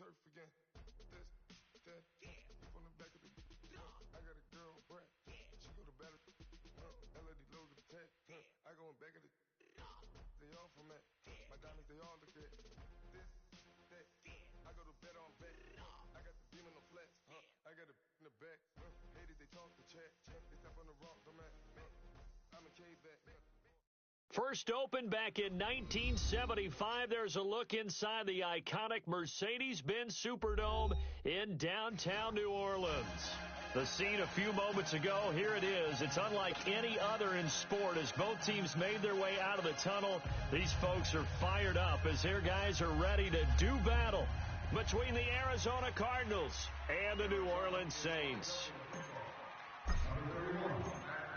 turf again. This, that, from the back of the I got a girl, Brad. She go to battle. LED logo the tag. I go in back of the they all from that. My diamonds, they all look at. This, that. I go to bed on bed. I got the beam in the flats. I got it in the back. Ladies, they talk the chat. They step on the rock, don't man. I'm a cave back. First opened back in 1975. There's a look inside the iconic Mercedes-Benz Superdome in downtown New Orleans. The scene a few moments ago, here it is. It's unlike any other in sport as both teams made their way out of the tunnel. These folks are fired up as their guys are ready to do battle between the Arizona Cardinals and the New Orleans Saints.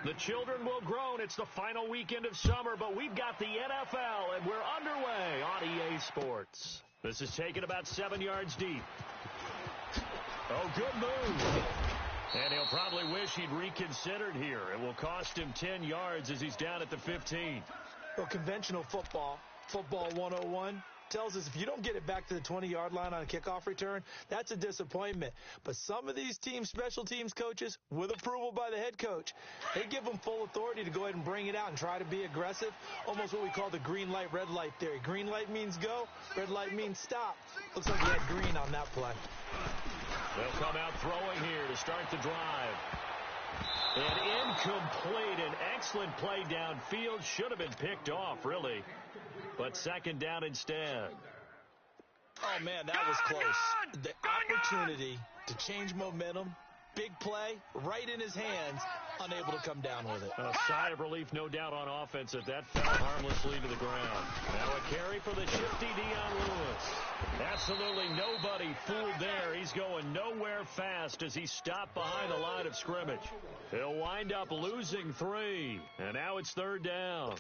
The children will groan. It's the final weekend of summer, but we've got the NFL, and we're underway on EA Sports. This is taken about 7 yards deep. Oh, good move. And he'll probably wish he'd reconsidered here. It will cost him 10 yards as he's down at the 15. Well, conventional football 101, tells us if you don't get it back to the 20-yard line on a kickoff return, that's a disappointment. But some of these teams, special teams coaches, with approval by the head coach, they give them full authority to go ahead and bring it out and try to be aggressive, almost what we call the green light, red light theory. Green light means go, red light means stop. Looks like he had green on that play. They'll come out throwing here to start the drive. And incomplete, an excellent play downfield. Should have been picked off, really. But second down instead. Oh, man, that was close. The opportunity to change momentum, big play, right in his hands, unable to come down with it. A sigh of relief, no doubt, on offense that fell harmlessly to the ground. Now a carry for the shifty Dion Lewis. Absolutely nobody fooled there. He's going nowhere fast as he stopped behind the line of scrimmage. He'll wind up losing 3, and now it's third down.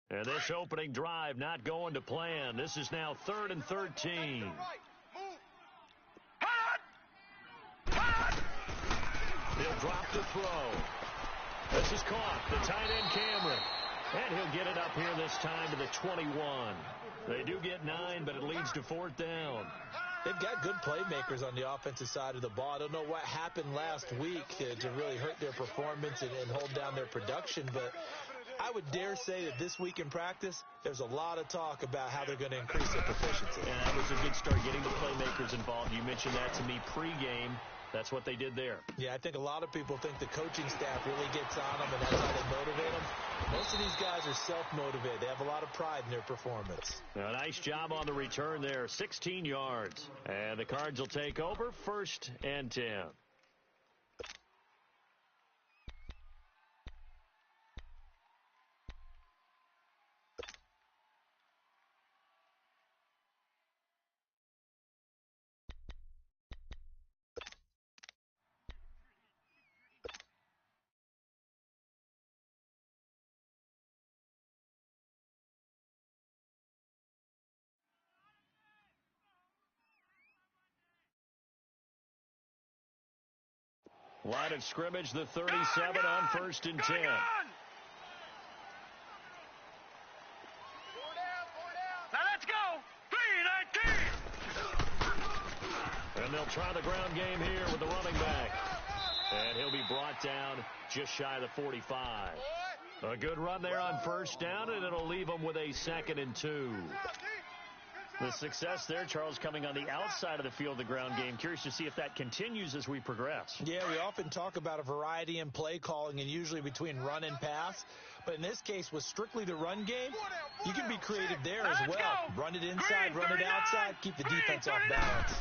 And this opening drive not going to plan. This is now 3rd and 13. He'll drop the throw. This is caught. The tight end Cameron. And he'll get it up here this time to the 21. They do get 9, but it leads to 4th down. They've got good playmakers on the offensive side of the ball. I don't know what happened last week to really hurt their performance and hold down their production, but I would dare say that this week in practice, there's a lot of talk about how they're going to increase their proficiency. And that was a good start, getting the playmakers involved. You mentioned that to me pregame. That's what they did there. Yeah, I think a lot of people think the coaching staff really gets on them, and that's how they motivate them. Most of these guys are self-motivated. They have a lot of pride in their performance. Now, nice job on the return there, 16 yards. And the Cards will take over, 1st and 10. Line of scrimmage, the 37 on 1st and 10. Now let's go. 3-19. And they'll try the ground game here with the running back. And he'll be brought down just shy of the 45. A good run there on 1st down, and it'll leave them with a 2nd and 2. The success there, Charles, coming on the outside of the field, the ground game. Curious to see if that continues as we progress. Yeah, we often talk about a variety in play calling and usually between run and pass. But in this case, with strictly the run game, you can be creative there as well. Run it inside, run it outside, keep the defense off balance.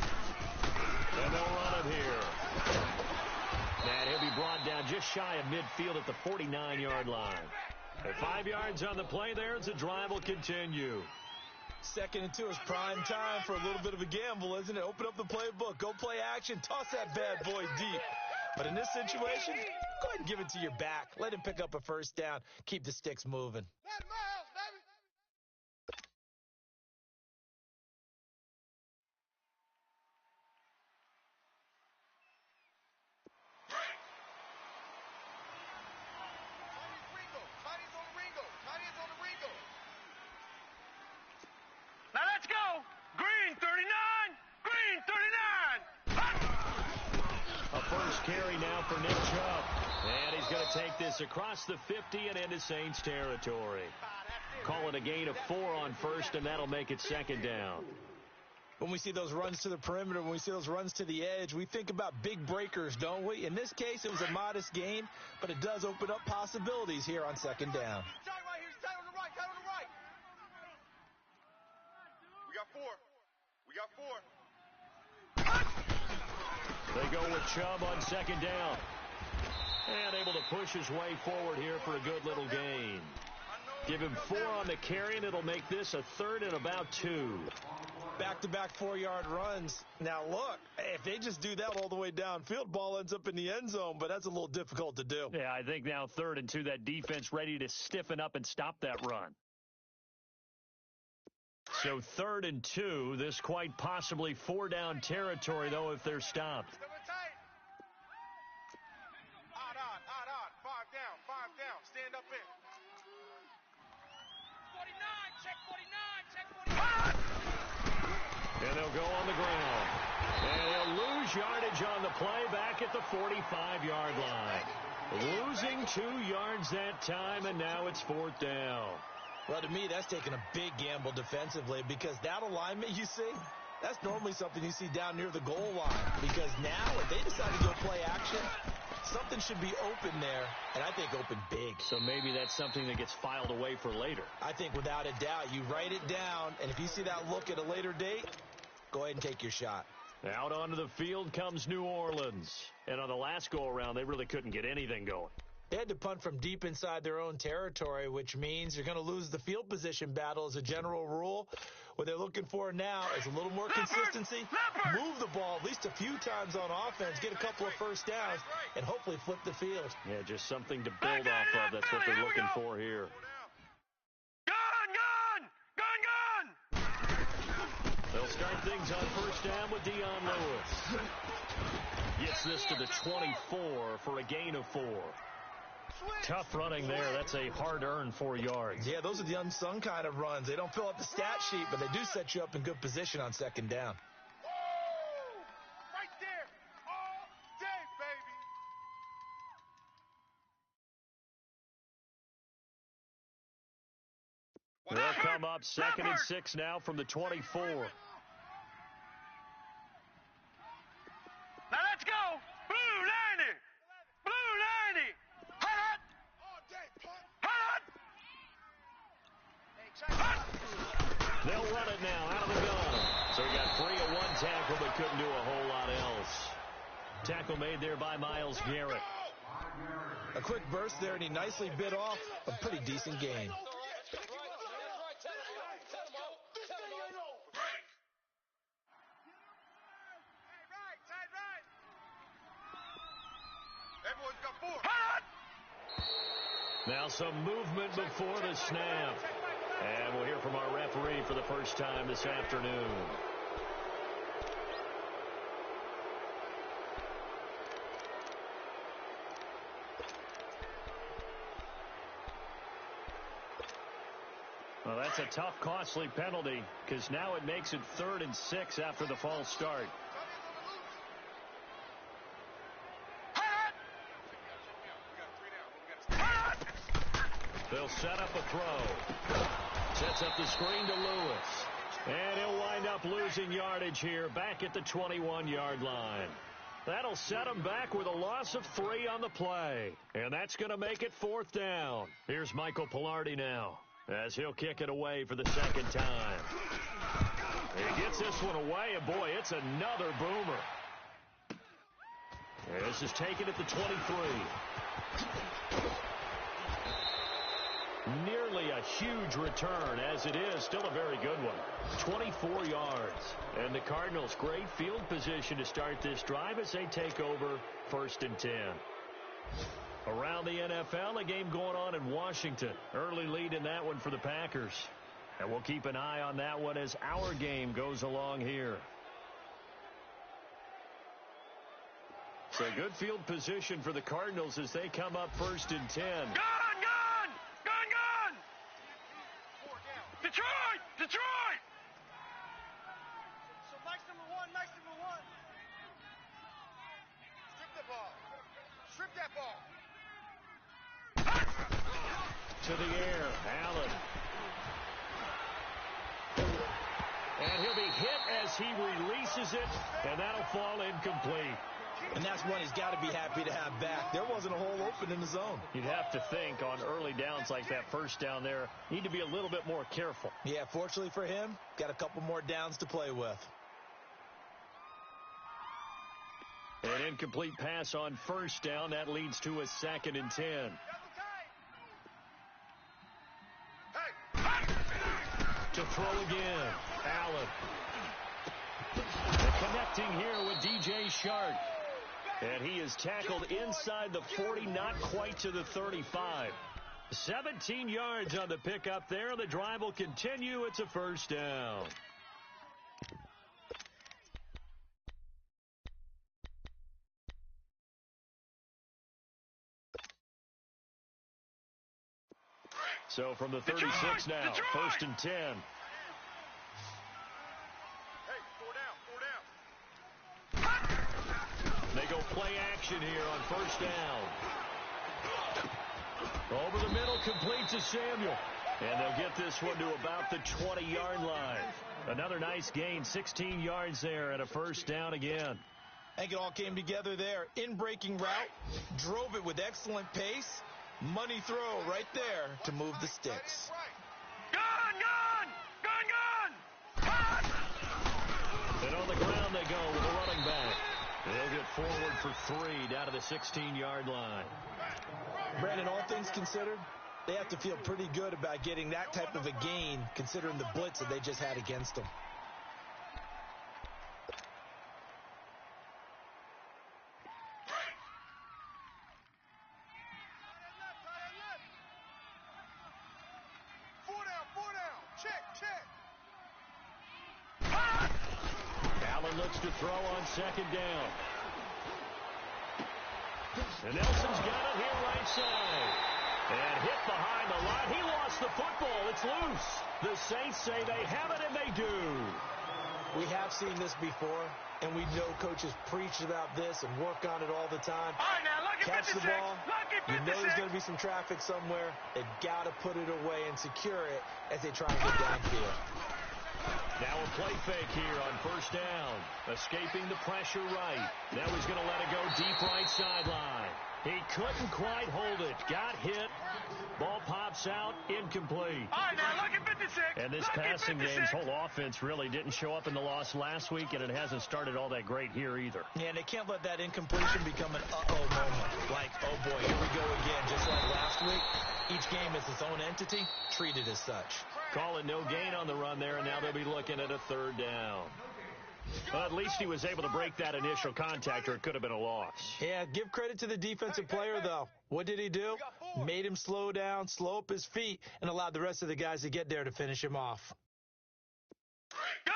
And they'll run it here. And he'll be brought down just shy of midfield at the 49-yard line. At 5 yards on the play there as the drive will continue. 2nd and 2 is prime time for a little bit of a gamble, isn't it? Open up the playbook. Go play action. Toss that bad boy deep. But in this situation, go ahead and give it to your back. Let him pick up a first down. Keep the sticks moving. Now let's go. Green 39. Green 39. A first carry now for Nick Chubb. And he's going to take this across the 50 and into Saints territory. Call it a gain of 4 on first, and that'll make it second down. When we see those runs to the perimeter, when we see those runs to the edge, we think about big breakers, don't we? In this case, it was a modest gain, but it does open up possibilities here on second down. We got 4. They go with Chubb on second down. And able to push his way forward here for a good little gain. Give him 4 on the carry, and it'll make this a third and about 2. Back-to-back 4-yard runs. Now, look, if they just do that all the way downfield, ball ends up in the end zone, but that's a little difficult to do. Yeah, I think now 3rd and 2, that defense ready to stiffen up and stop that run. So 3rd and 2, this quite possibly 4-down territory, though, if they're stopped. Odd. 5 down. Stand up in. 49, check 49. And they'll go on the ground. And they'll lose yardage on the play back at the 45-yard line. Losing 2 yards that time, and now it's 4th down. Well, to me, that's taking a big gamble defensively because that alignment you see, that's normally something you see down near the goal line. Because now, if they decide to go play action, something should be open there, and I think open big. So maybe that's something that gets filed away for later. I think without a doubt, you write it down, and if you see that look at a later date, go ahead and take your shot. Out onto the field comes New Orleans. And on the last go-around, they really couldn't get anything going. They had to punt from deep inside their own territory, which means you're going to lose the field position battle as a general rule. What they're looking for now is a little more consistency, move the ball at least a few times on offense, get a couple of first downs, and hopefully flip the field. Yeah, just something to build off of. That's what they're looking for here. Gun! They'll start things on first down with Dion Lewis. Gets this to the 24 for a gain of 4. Tough running there. That's a hard-earned 4 yards. Yeah, those are the unsung kind of runs. They don't fill up the stat sheet, but they do set you up in good position on second down. Right there. All day, baby. They'll come up 2nd and 6 now from the 24. Now let's go. Blue 90. They'll run it now out of the gun. So he got free of 1 tackle but couldn't do a whole lot else. Tackle made there by Myles Garrett. A quick burst there, and he nicely bit off a pretty decent gain. Now some movement before the snap. And we'll hear from our referee for the first time this afternoon. Well, that's a tough, costly penalty because now it makes it 3rd and 6 after the false start. They'll set up a throw. Sets up the screen to Lewis. And he'll wind up losing yardage here back at the 21-yard line. That'll set him back with a loss of 3 on the play. And that's going to make it 4th down. Here's Michael Pilardi now as he'll kick it away for the 2nd time. He gets this one away, and boy, it's another boomer. This is taken at the 23. Nearly a huge return. As it is, still a very good one. 24 yards. And the Cardinals, great field position to start this drive as they take over 1st and 10. Around the NFL, a game going on in Washington. Early lead in that one for the Packers. And we'll keep an eye on that one as our game goes along here. So good field position for the Cardinals as they come up 1st and 10. Gun! Detroit! Detroit! So nice number one. Strip the ball. Strip that ball. To the air, Allen. And he'll be hit as he releases it, and that'll fall incomplete. And that's one he's got to be happy to have back. There wasn't a hole open in the zone. You'd have to think on early downs like that first down there, need to be a little bit more careful. Yeah, fortunately for him, got a couple more downs to play with. An incomplete pass on 1st down. That leads to a 2nd and 10. To throw again, Allen. Connecting here with DJ Shark. And he is tackled inside the 40, not quite to the 35. 17 yards on the pickup there. The drive will continue. It's a 1st down. So from the 36 now, 1st and 10. Hey, 4 down. They go play action here on 1st down. Over the middle, complete to Samuel. And they'll get this one to about the 20-yard line. Another nice gain, 16 yards there and a 1st down again. I think it all came together there. In-breaking route, drove it with excellent pace. Money throw right there to move the sticks. Gun! And on the ground they go with a running back. They'll get forward for 3 down to the 16-yard line. Brandon, all things considered, they have to feel pretty good about getting that type of a gain considering the blitz that they just had against them. Allen looks to throw on 2nd down. And Nelson's got it here right side. And hit behind the line. He lost the football. It's loose. The Saints say they have it, and they do. We have seen this before, and we know coaches preach about this and work on it all the time. All right, now, lucky Catch 56. the ball. Lucky 56. You know there's going to be some traffic somewhere. They've got to put it away and secure it as they try and get downfield. Now a play fake here on 1st down. Escaping the pressure right. Now he's going to let it go deep right sideline. He couldn't quite hold it. Got hit. Ball pops out. Incomplete. All right, now, lucky 56. And this lucky passing 56. game's whole offense really didn't show up in the loss last week, and it hasn't started all that great here either. Yeah, and they can't let that incompletion become an uh-oh moment. Like, oh, boy, here we go again. Just like last week, each game is its own entity, treated as such. Call it no gain on the run there, and now they'll be looking at a 3rd down. Well, at least he was able to break that initial contact, or it could have been a loss. Yeah, give credit to the defensive player, though. What did he do? Made him slow down, slow up his feet, and allowed the rest of the guys to get there to finish him off. Gun!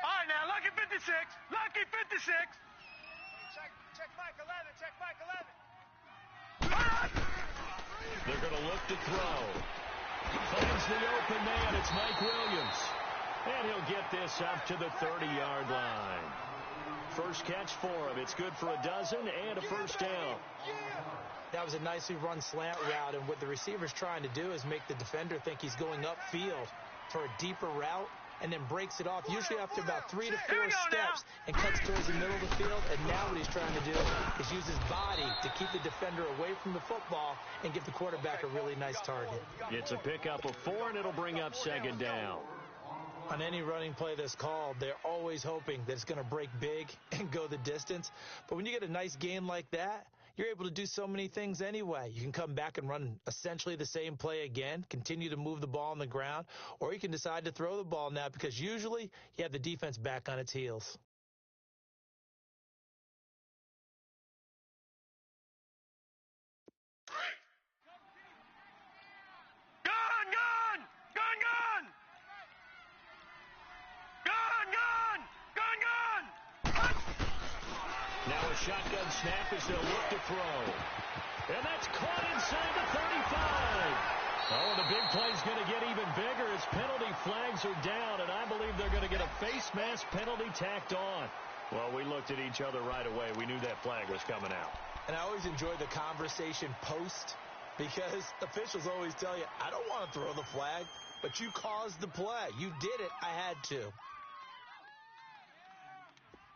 All right, now, lucky 56. Lucky 56. Check Mike 11. Check Mike 11. They're going to look to throw. Finds the open man. It's Mike Williams. And he'll get this up to the 30-yard line. First catch for him. It's good for a dozen and a 1st down. That was a nicely run slant route, and what the receiver's trying to do is make the defender think he's going upfield for a deeper route, and then breaks it off, usually after about 3 to 4 steps, and cuts towards the middle of the field. And now what he's trying to do is use his body to keep the defender away from the football and give the quarterback a really nice target. It's a pickup of 4, and it'll bring up 2nd down. On any running play that's called, they're always hoping that it's going to break big and go the distance. But when you get a nice gain like that, you're able to do so many things anyway. You can come back and run essentially the same play again, continue to move the ball on the ground, or you can decide to throw the ball now because usually you have the defense back on its heels. Now a shotgun snap as they'll look to throw. And that's caught inside the 35. Oh, the big play's going to get even bigger as penalty flags are down, and I believe they're going to get a face mask penalty tacked on. Well, we looked at each other right away. We knew that flag was coming out. And I always enjoy the conversation post because officials always tell you, I don't want to throw the flag, but you caused the play. You did it. I had to.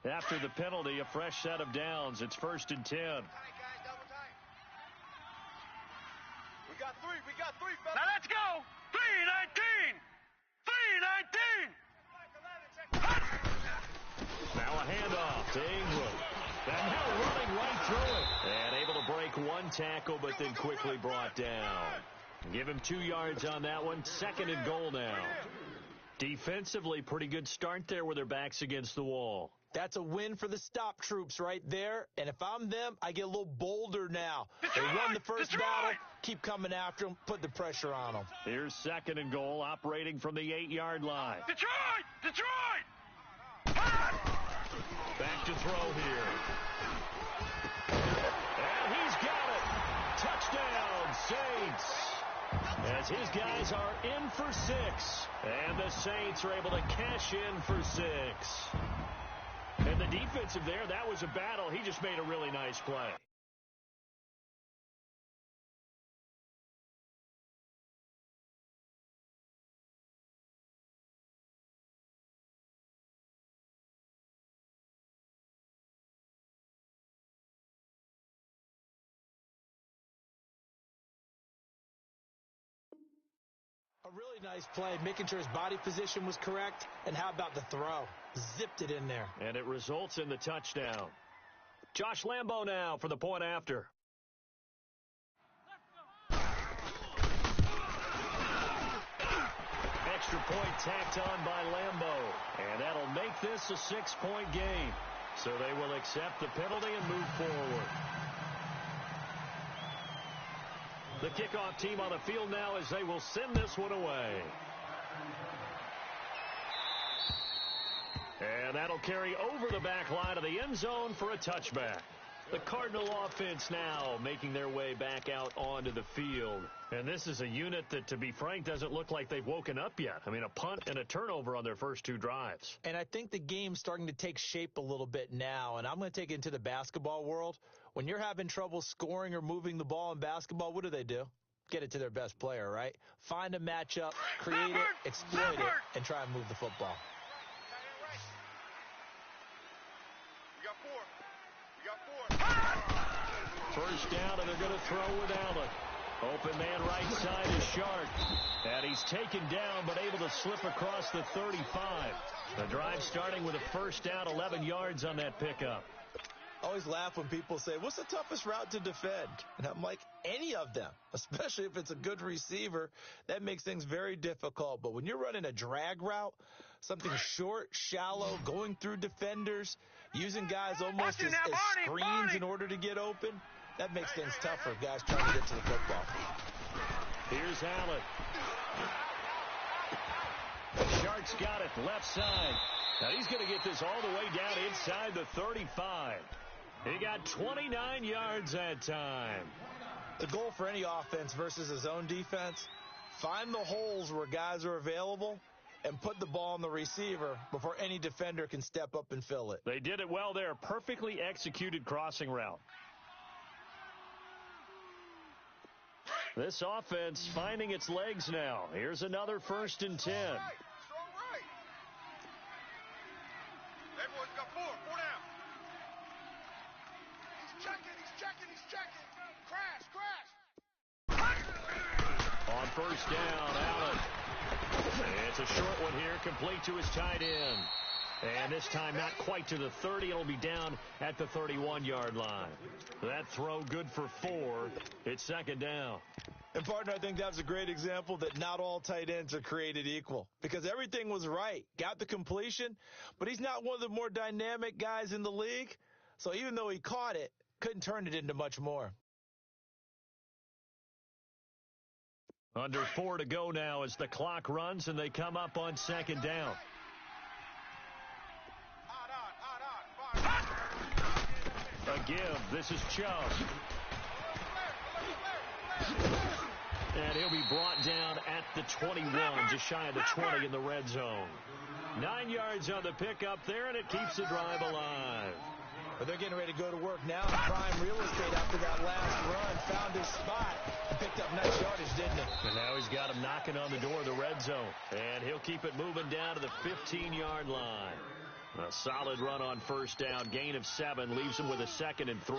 After the penalty, a fresh set of downs. It's 1st and 10. We got three, fellas. Now let's go. 3-19. 3-19. Now a handoff to Ingram. And now running right through it. And able to break one tackle, but then quickly brought down. Give him 2 yards on that one. 2nd and goal now. Defensively, pretty good start there with their backs against the wall. That's a win for the stop troops right there. And if I'm them, I get a little bolder now. They won the first battle. Keep coming after them. Put the pressure on them. Here's 2nd and goal, operating from the 8-yard line. Detroit! Back to throw here. And he's got it. Touchdown, Saints. As his guys are in for 6. And the Saints are able to cash in for 6. And the defensive there, that was a battle. He just made a really nice play. A really nice play, making sure his body position was correct. And how about the throw? Zipped it in there. And it results in the touchdown. Josh Lambo now for the point after. Extra point tacked on by Lambo. And that'll make this a 6-point game. So they will accept the penalty and move forward. The kickoff team on the field now as they will send this one away. And that'll carry over the back line of the end zone for a touchback. The Cardinal offense now making their way back out onto the field. And this is a unit that, to be frank, doesn't look like they've woken up yet. I mean, a punt and a turnover on their first 2 drives. And I think the game's starting to take shape a little bit now. And I'm going to take it into the basketball world. When you're having trouble scoring or moving the ball in basketball, what do? Get it to their best player, right? Find a matchup, create it, exploit it, and try and move the football. We got four. First down, and they're going to throw with Allen. Open man right side is Sharp. And he's taken down, but able to slip across the 35. The drive starting with a first down, 11 yards on that pickup. I always laugh when people say, what's the toughest route to defend? And I'm like, any of them, especially if it's a good receiver. That makes things very difficult. But when you're running a drag route, something short, shallow, going through defenders, using guys almost as screens in order to get open, that makes things tough for guys trying to get to the football. Here's Allen. Shark's got it, left side. Now he's going to get this all the way down inside the 35. He got 29 yards that time. The goal for any offense versus his own defense, find the holes where guys are available and put the ball on the receiver before any defender can step up and fill it. They did it well there. Perfectly executed crossing route. This offense finding its legs now. Here's another 1st and 10. Strong right. Everyone's got four down. He's checking. Crash. On first down, Allen It's a short one here, complete to his tight end. And this time not quite to the 30. It'll be down at the 31-yard line. That throw good for 4. It's second down. And, partner, I think that was a great example that not all tight ends are created equal because everything was right. Got the completion, but he's not one of the more dynamic guys in the league. So even though he caught it, couldn't turn it into much more. Under 4 to go now as the clock runs and they come up on second down. A give. This is Chubb. And he'll be brought down at the 21, just shy of the 20 in the red zone. 9 yards on the pickup there, and it keeps the drive alive. But they're getting ready to go to work now in prime real estate after that last run. Found his spot and picked up nice yardage, didn't he? And now he's got him knocking on the door of the red zone. And he'll keep it moving down to the 15-yard line. A solid run on first down. Gain of 7 leaves him with a 2nd and 3.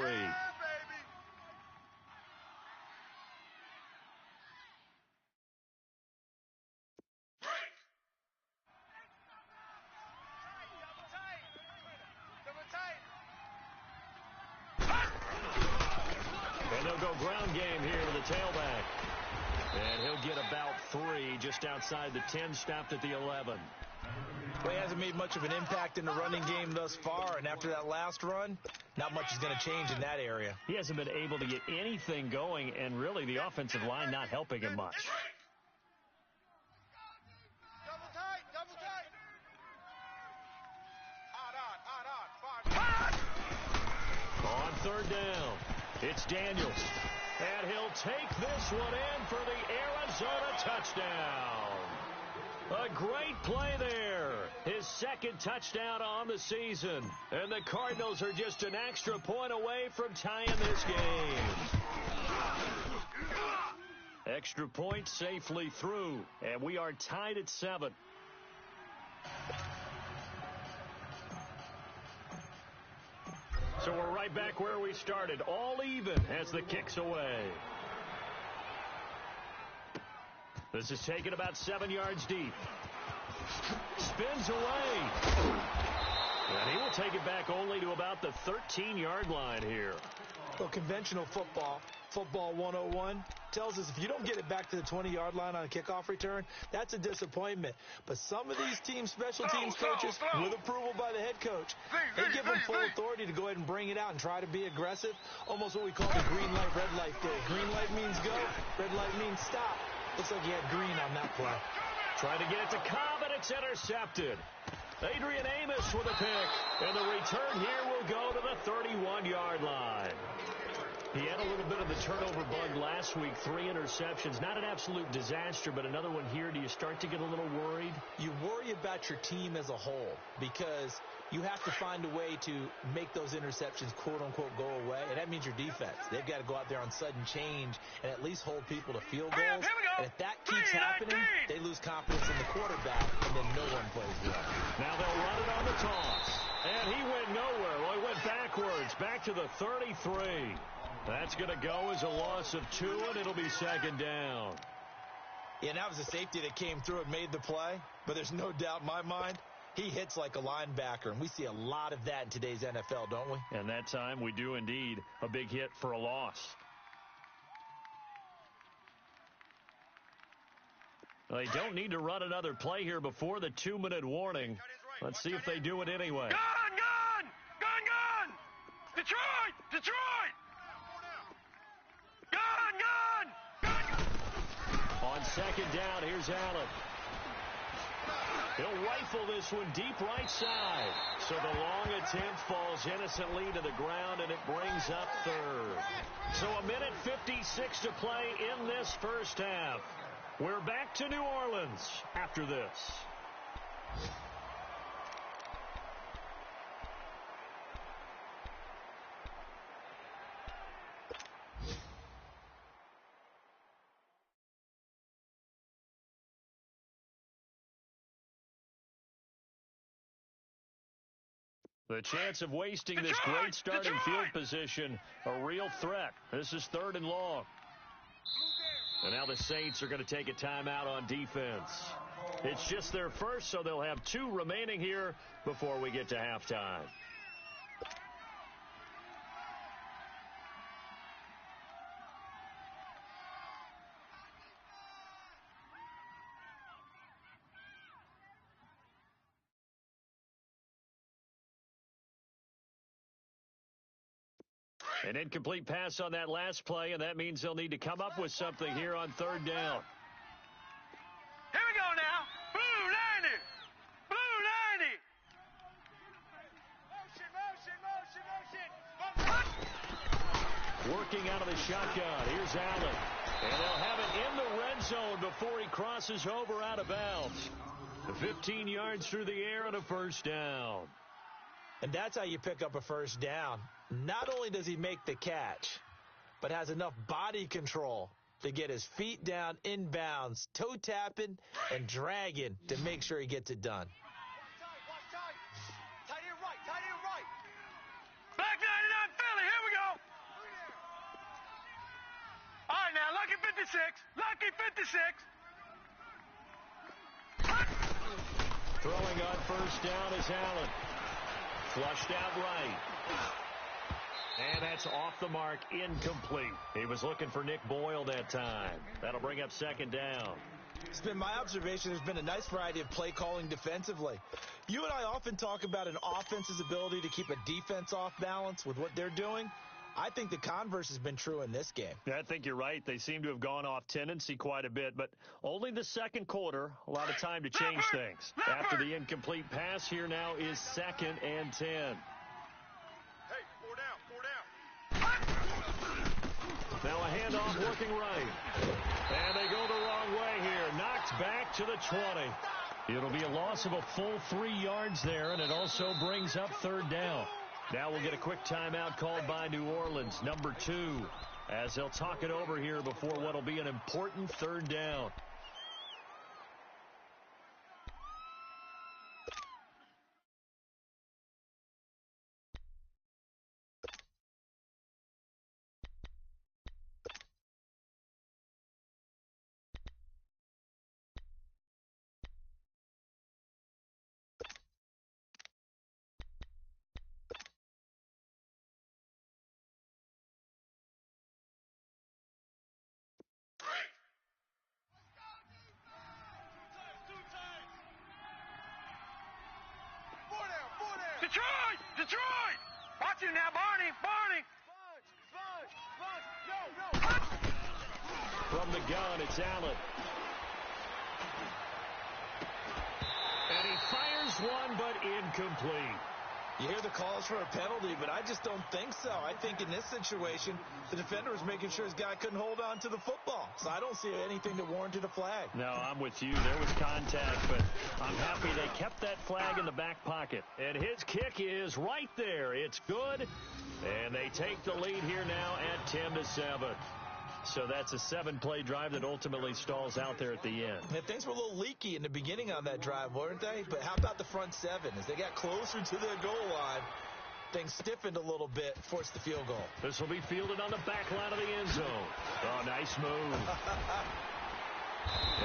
And they'll go ground game here to the tailback. And he'll get about 3 just outside the 10, stopped at the 11. Well, he hasn't made much of an impact in the running game thus far, and after that last run, not much is going to change in that area. He hasn't been able to get anything going, and really the offensive line not helping him much. Double tight. On third down, it's Daniels. And he'll take this one in for the Arizona touchdown. A great play there. His 2nd touchdown on the season. And the Cardinals are just an extra point away from tying this game. Extra point safely through. And we are tied at 7. So we're right back where we started. All even as the kick's away. This is taken about 7 yards deep. Spins away. And he will take it back only to about the 13-yard line here. Well, conventional football 101, tells us if you don't get it back to the 20-yard line on a kickoff return, that's a disappointment. But some of these teams, special teams coaches, with approval by the head coach, they give them full authority to go ahead and bring it out and try to be aggressive, almost what we call the green light, red light day. Green light means go, red light means stop. Looks like he had green on that play. Trying to get it to Cobb, and it's intercepted. Adrian Amos with a pick, and the return here will go to the 31-yard line. He had a little bit of the turnover bug last week, 3 interceptions. Not an absolute disaster, but another one here. Do you start to get a little worried? You worry about your team as a whole because you have to find a way to make those interceptions, quote-unquote, go away, and that means your defense. They've got to go out there on sudden change and at least hold people to field goals. And if that keeps happening, they lose confidence in the quarterback, and then no one plays well. Now they'll run it on the toss. And he went nowhere. Well, he went backwards, back to the 33. That's going to go as a loss of 2, and it'll be second down. Yeah, and that was a safety that came through and made the play. But there's no doubt in my mind, he hits like a linebacker, and we see a lot of that in today's NFL, don't we? And that time we do indeed. A big hit for a loss. They don't need to run another play here before the 2-minute warning. Let's see if they do it anyway. Gun! Detroit! Gun! On second down, here's Allen. He'll rifle this one deep right side. So the long attempt falls innocently to the ground, and it brings up third. So 1:56 to play in this first half. We're back to New Orleans after this. The chance of wasting this great starting field position, a real threat. This is 3rd and long. And now the Saints are going to take a timeout on defense. It's just their first, so they'll have 2 remaining here before we get to halftime. An incomplete pass on that last play, and that means they'll need to come up with something here on 3rd down. Here we go now. Blue 90. Blue 90. Motion, motion, motion, motion. Working out of the shotgun. Here's Allen. And they'll have it in the red zone before he crosses over out of bounds. 15 yards through the air and a 1st down. And that's how you pick up a 1st down. Not only does he make the catch, but has enough body control to get his feet down inbounds, toe tapping and dragging to make sure he gets it done. Tight end right, tight end right. Back 99 Philly, here we go. All right, now, lucky 56. Lucky 56. Throwing on 1st down is Allen. Flushed out right. And that's off the mark, incomplete. He was looking for Nick Boyle that time. That'll bring up 2nd down. It's been my observation there's been a nice variety of play calling defensively. You and I often talk about an offense's ability to keep a defense off balance with what they're doing. I think the converse has been true in this game. Yeah, I think you're right. They seem to have gone off tendency quite a bit, but only the 2nd quarter, a lot of time to change things. After the incomplete pass, here now is 2nd and 10. Hey, 4 down, 4 down. Now a handoff working right. And they go the wrong way here. Knocked back to the 20. It'll be a loss of a full 3 yards there, and it also brings up 3rd down. Now we'll get a quick timeout called by New Orleans, number 2, as they'll talk it over here before what'll be an important 3rd down. Detroit! Detroit! Watch it now, Barney! Barney! Bunch! No! From the gun, it's Allen. And he fires one, but incomplete. You hear the calls for a penalty, but I just don't think so. I think in this situation, the defender was making sure his guy couldn't hold on to the football. So I don't see anything that warranted a flag. No, I'm with you. There was contact, but I'm happy they kept that flag in the back pocket. And his kick is right there. It's good. And they take the lead here now at 10-7. So that's a 7-play drive that ultimately stalls out there at the end. And things were a little leaky in the beginning on that drive, weren't they? But how about the front 7? As they got closer to their goal line, things stiffened a little bit, forced the field goal. This will be fielded on the back line of the end zone. Oh, nice move.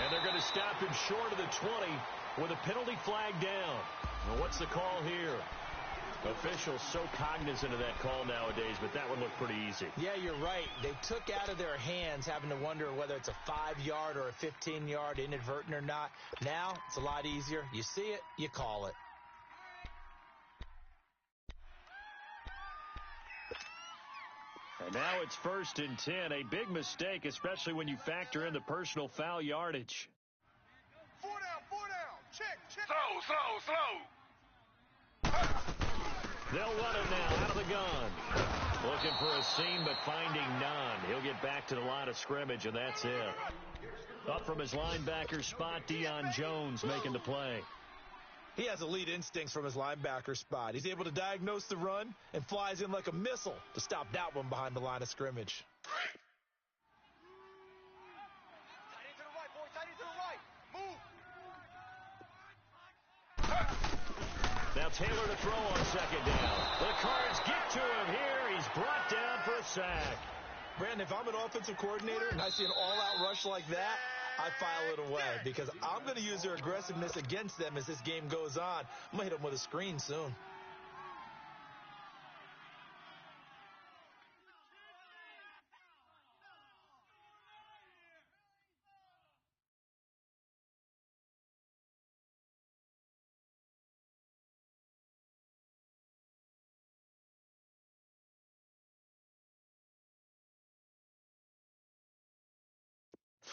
And they're going to stop him short of the 20 with a penalty flag down. Well, what's the call here? Officials so cognizant of that call nowadays, but that would look pretty easy. Yeah, you're right. They took out of their hands having to wonder whether it's a 5-yard or a 15-yard inadvertent or not. Now, it's a lot easier. You see it, you call it. And now it's 1st and 10. A big mistake, especially when you factor in the personal foul yardage. 4 down. Check. Slow. They'll run it now out of the gun. Looking for a seam, but finding none. He'll get back to the line of scrimmage, and that's it. Up from his linebacker spot, Deion Jones making the play. He has elite instincts from his linebacker spot. He's able to diagnose the run and flies in like a missile to stop that one behind the line of scrimmage. Tight end to the right, boy. Tight end to the right. Move. Now Taylor to throw on 2nd down. The Cards get to him here. He's brought down for a sack. Brandon, if I'm an offensive coordinator and I see an all-out rush like that, I file it away because I'm going to use their aggressiveness against them as this game goes on. I'm going to hit them with a screen soon.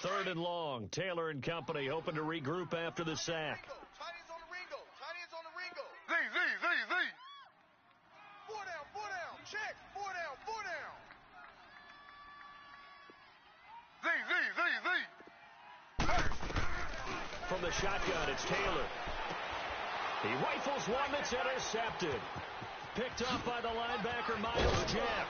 Third and long. Taylor and company hoping to regroup after the sack. Tight on the Ringo. Tight on the Ringo. Z. 4 down. Check. 4 down. Z. From the shotgun, it's Taylor. He rifles one that's intercepted. Picked up by the linebacker, Miles Jack.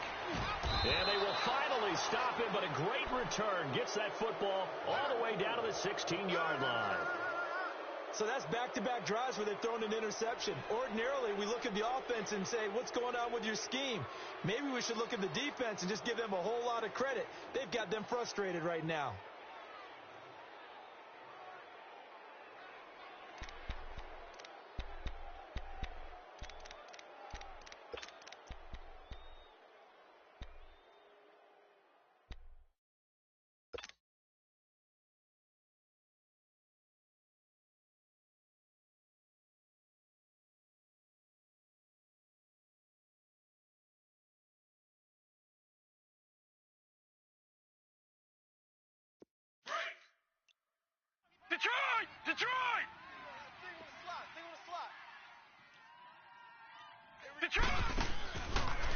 And they will finally stop him, but a great return. Gets that football all the way down to the 16-yard line. So that's back-to-back drives where they've thrown an interception. Ordinarily, we look at the offense and say, what's going on with your scheme? Maybe we should look at the defense and just give them a whole lot of credit. They've got them frustrated right now. Detroit! Detroit!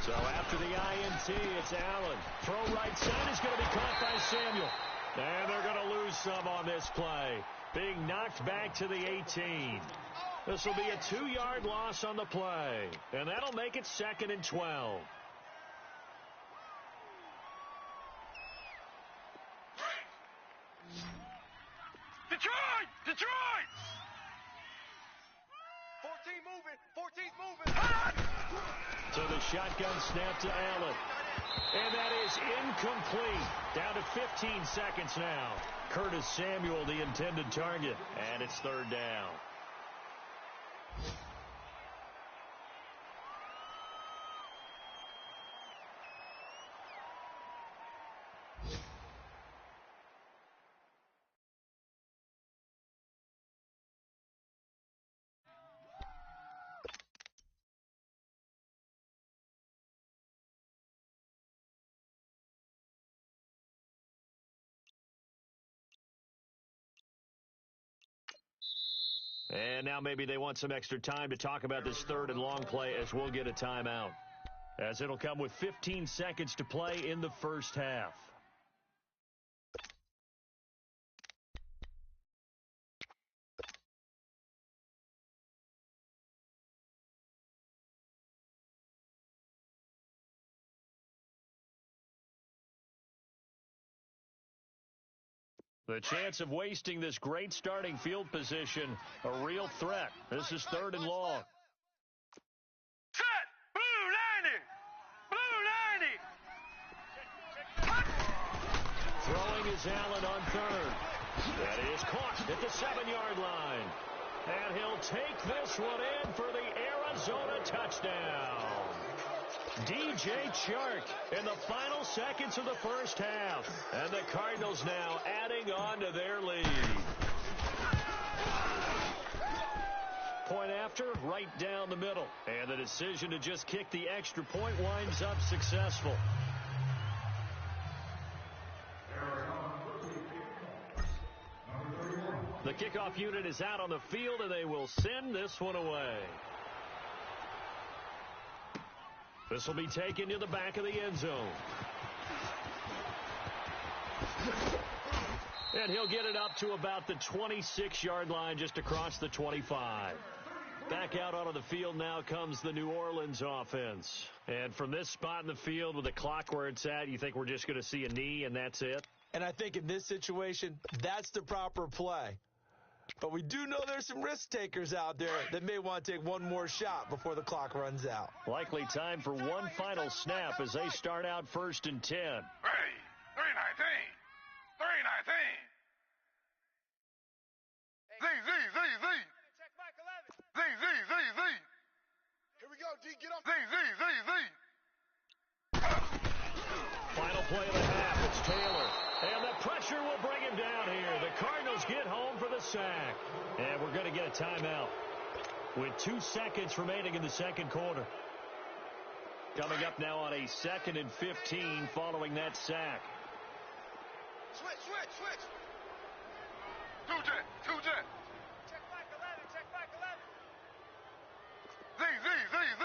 So after the INT, it's Allen. Throw right side is going to be caught by Samuel. And they're going to lose some on this play. Being knocked back to the 18. This will be a 2-yard loss on the play. And that'll make it 2nd and 12. Detroit! 14's moving. So the shotgun snap to Allen. And that is incomplete. Down to 15 seconds now. Curtis Samuel, the intended target. And it's 3rd down. And now maybe they want some extra time to talk about this 3rd and long play as we'll get a timeout. As it'll come with 15 seconds to play in the first half. The chance of wasting this great starting field position, a real threat. This is 3rd and long. Set! Blue 90! Throwing is Allen on 3rd. That is caught at the 7-yard line. And he'll take this one in for the Arizona touchdown. DJ Chark in the final seconds of the first half. And the Cardinals now adding on to their lead. Point after, right down the middle. And the decision to just kick the extra point winds up successful. The kickoff unit is out on the field, and they will send this one away. This will be taken to the back of the end zone. And he'll get it up to about the 26-yard line, just across the 25. Back out onto the field now comes the New Orleans offense. And from this spot in the field with the clock where it's at, you think we're just going to see a knee and that's it? And I think in this situation, that's the proper play. But we do know there's some risk takers out there that may want to take one more shot before the clock runs out. Likely time for one final snap as they start out 1st and 10. Hey! 319. 319. Z, Z, Z, Z. Check Mike 11. Z, Z, Z, Z. Here we go, D. Get up. Z, Z, Z, Z. Final play of the half. It's Taylor. And the pressure will bring him down here. The Cardinals get home for the sack. And we're going to get a timeout with 2 seconds remaining in the second quarter. Coming up now on a 2nd and 15 following that sack. Switch, switch, switch. Two jet, two jet. Check Mike 11. Check Mike 11. Z, Z, Z, Z.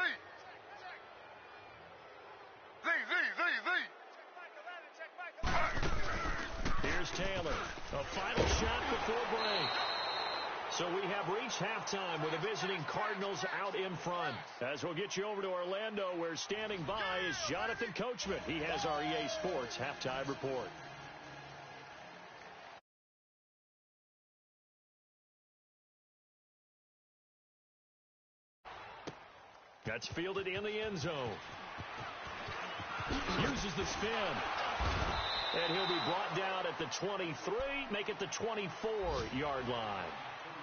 Z, Z, Z, Z. Check Mike 11. Check Mike 11. Here's Taylor. A final shot before break. So we have reached halftime with the visiting Cardinals out in front. As we'll get you over to Orlando, where standing by is Jonathan Coachman. He has our EA Sports halftime report. That's fielded in the end zone. Uses the spin. And he'll be brought down at the 23, make it the 24-yard line.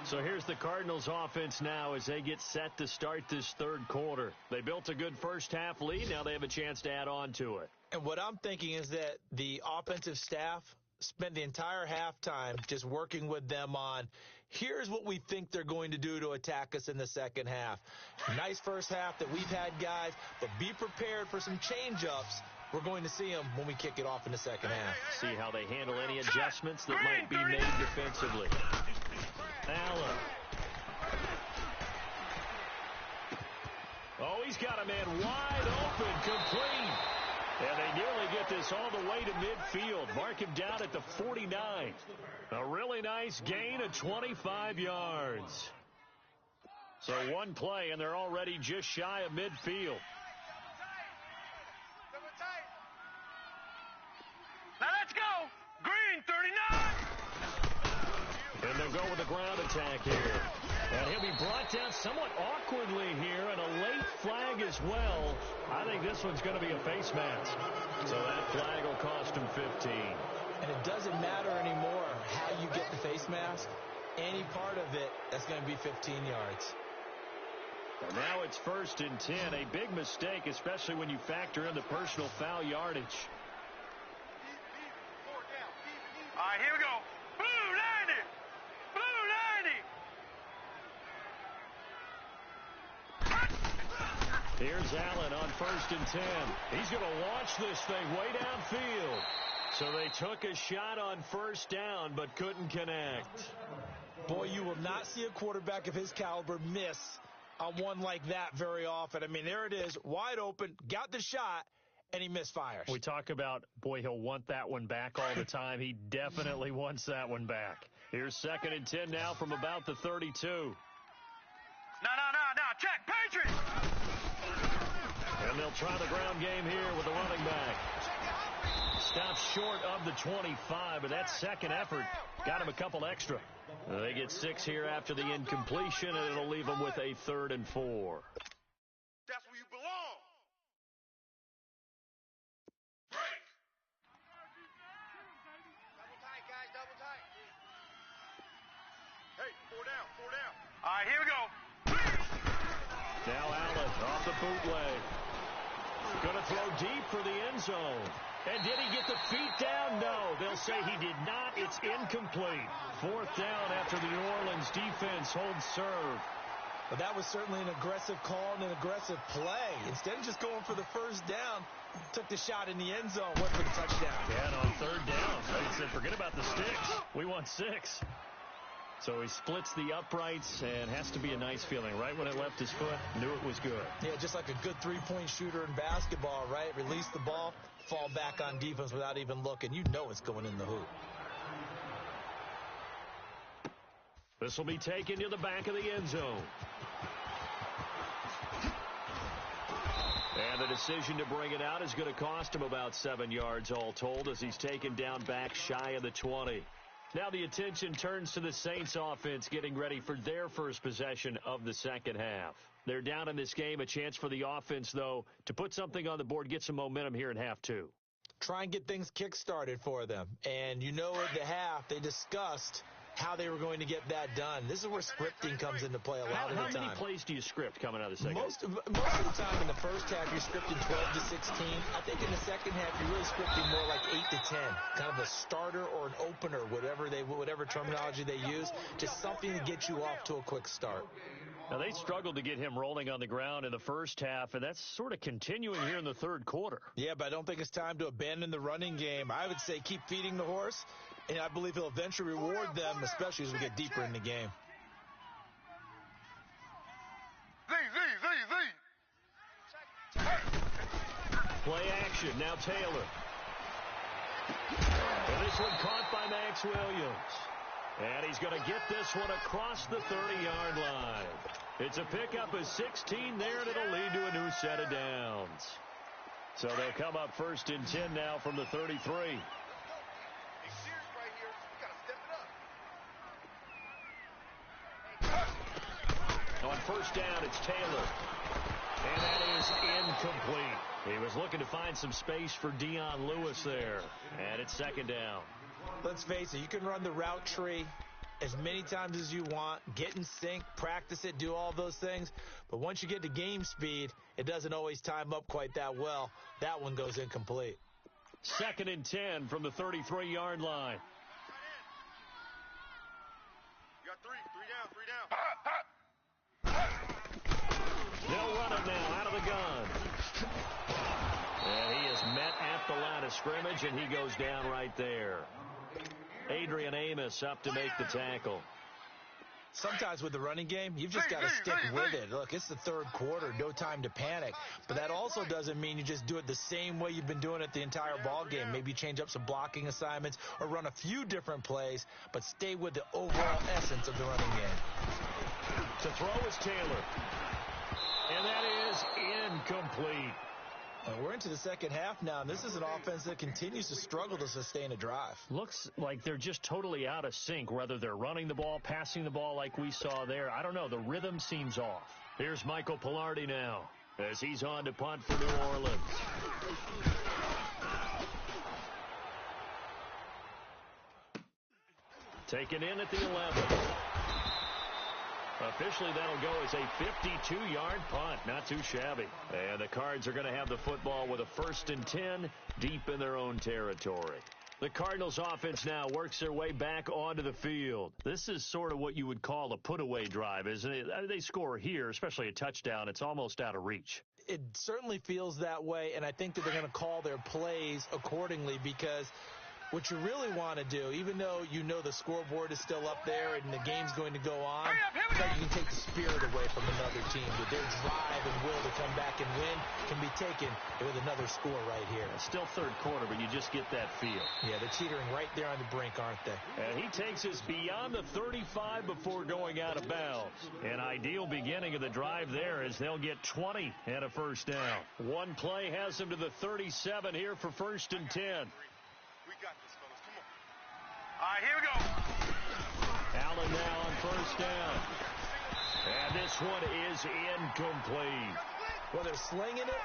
So here's the Cardinals offense now as they get set to start this third quarter. They built a good first half lead. Now they have a chance to add on to it. And what I'm thinking is that the offensive staff spent the entire halftime just working with them on, here's what we think they're going to do to attack us in the second half. Nice first half that we've had, guys, but be prepared for some change-ups. We're going to see them when we kick it off in the second half. See how they handle any adjustments that might be made defensively. Allen. Oh, he's got a man wide open, complete. And they nearly get this all the way to midfield. Mark him down at the 49. A really nice gain of 25 yards. So one play, and they're already just shy of midfield. Now let's go. Green 39. And they'll go with the ground attack here. And he'll be brought down somewhat awkwardly here, and a late flag as well. I think this one's going to be a face mask. So that flag will cost him 15. And it doesn't matter anymore how you get the face mask. Any part of it, that's going to be 15 yards. And now it's 1st and 10. A big mistake, especially when you factor in the personal foul yardage. All right, here we go. Blue 90. Blue 90. Here's Allen on 1st and 10. He's going to launch this thing way downfield. So they took a shot on 1st down, but couldn't connect. Boy, you will not see a quarterback of his caliber miss on one like that very often. I mean, there it is, wide open, got the shot, and he misfires. We talk about, boy, he'll want that one back all the time. He definitely wants that one back. Here's 2nd and 10 now from about the 32. No. Check, Patriots. And they'll try the ground game here with the running back. Stops short of the 25, but that second effort got him a couple extra. They get 6 here after the incompletion, and it'll leave them with a 3rd and 4. That's where you belong. Break. Double tight, guys, double tight. Hey, 4 down, 4 down. All right, here we go. Now Allen off the bootleg. Going to throw deep for the end zone. And did he get the feet down? No. They'll say he did not. It's incomplete. 4th down after the New Orleans defense holds serve. But that was certainly an aggressive call and an aggressive play. Instead of just going for the 1st down, took the shot in the end zone, went for the touchdown. Yeah, and on 3rd down, they said, forget about the sticks. We want 6. So he splits the uprights, and has to be a nice feeling. Right when it left his foot, knew it was good. Yeah, just like a good three-point shooter in basketball, right? Release the ball, fall back on defense without even looking. You know it's going in the hoop. This will be taken to the back of the end zone. And the decision to bring it out is going to cost him about 7 yards all told, as he's taken down back shy of the 20. Now the attention turns to the Saints offense getting ready for their first possession of the second half. They're down in this game. A chance for the offense, though, to put something on the board, get some momentum here in half 2. try and get things kick-started for them. And at the half, they discussed how they were going to get that done. This is where scripting comes into play a lot of the time. How many plays do you script coming out of the second? Most of the time in the first half, you're scripting 12 to 16. I think in the second half, you're really scripting more like 8 to 10. Kind of a starter or an opener, whatever terminology they use, just something to get you off to a quick start. Now, they struggled to get him rolling on the ground in the first half, and that's sort of continuing here in the third quarter. Yeah, but I don't think it's time to abandon the running game. I would say keep feeding the horse, and I believe he'll eventually reward them, especially as we get deeper in the game. Play action. Now Taylor. And this one caught by Max Williams. And he's going to get this one across the 30-yard line. It's a pickup of 16 there, and it'll lead to a new set of downs. So they'll come up 1st and 10 now from the 33. On 1st down, it's Taylor. And that is incomplete. He was looking to find some space for Dion Lewis there. And it's 2nd down. Let's face it, you can run the route tree as many times as you want, get in sync, practice it, do all those things. But once you get to game speed, it doesn't always time up quite that well. That one goes incomplete. 2nd and 10 from the 33-yard line. You got three down. They'll run it now out of the gun. And he is met at the line of scrimmage, and he goes down right there. Adrian Amos up to make the tackle. Sometimes with the running game, you've just got to stick with it. Look, it's the third quarter, no time to panic. But that also doesn't mean you just do it the same way you've been doing it the entire ball game. Maybe change up some blocking assignments or run a few different plays, but stay with the overall essence of the running game. To throw is Taylor. And that is incomplete. We're into the second half now, and this is an offense that continues to struggle to sustain a drive. Looks like they're just totally out of sync, whether they're running the ball, passing the ball like we saw there. I don't know. The rhythm seems off. Here's Michael Pilardi now as he's on to punt for New Orleans. Taken in at the 11. Officially, that'll go as a 52-yard punt. Not too shabby. And the Cards are going to have the football with a 1st and 10 deep in their own territory. The Cardinals offense now works their way back onto the field. This is sort of what you would call a put-away drive, isn't it? They score here, especially a touchdown. It's almost out of reach. It certainly feels that way, and I think that they're going to call their plays accordingly because what you really want to do, even though you know the scoreboard is still up there and the game's going to go on, it's like you can take the spirit away from another team. That their drive and will to come back and win can be taken with another score right here. It's still third quarter, but you just get that feel. Yeah, they're teetering right there on the brink, aren't they? And he takes us beyond the 35 before going out of bounds. An ideal beginning of the drive there as they'll get 20 and a 1st down. One play has them to the 37 here for 1st and 10. We got this, fellas. Come on. All right, here we go. Allen now on 1st down. And this one is incomplete. Well, they're slinging it,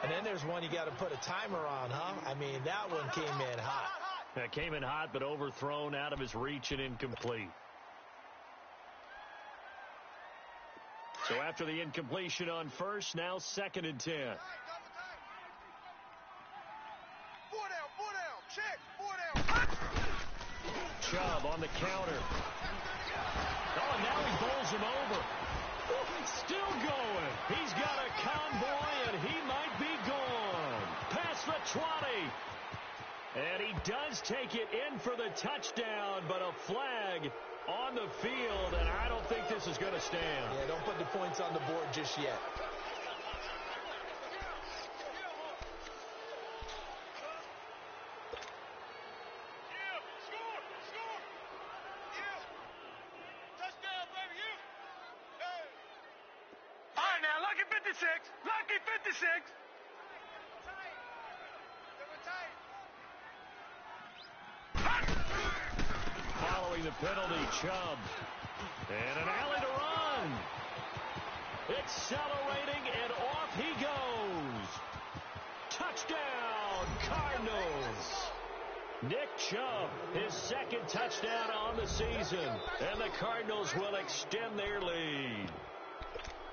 and then there's one you got to put a timer on, huh? I mean, that one came in hot. That came in hot, but overthrown out of his reach and incomplete. So after the incompletion on 1st, now 2nd and 10. Check, 4 down. Chubb on the counter. Oh, and now he bowls him over. Still going. He's got a convoy, and he might be gone. Past the 20. And he does take it in for the touchdown, but a flag on the field, and I don't think this is going to stand. Yeah, don't put the points on the board just yet. Lucky 56. Following the penalty, Chubb. And an alley to run. Accelerating, and off he goes. Touchdown, Cardinals! Nick Chubb, his second touchdown on the season, and the Cardinals will extend their lead.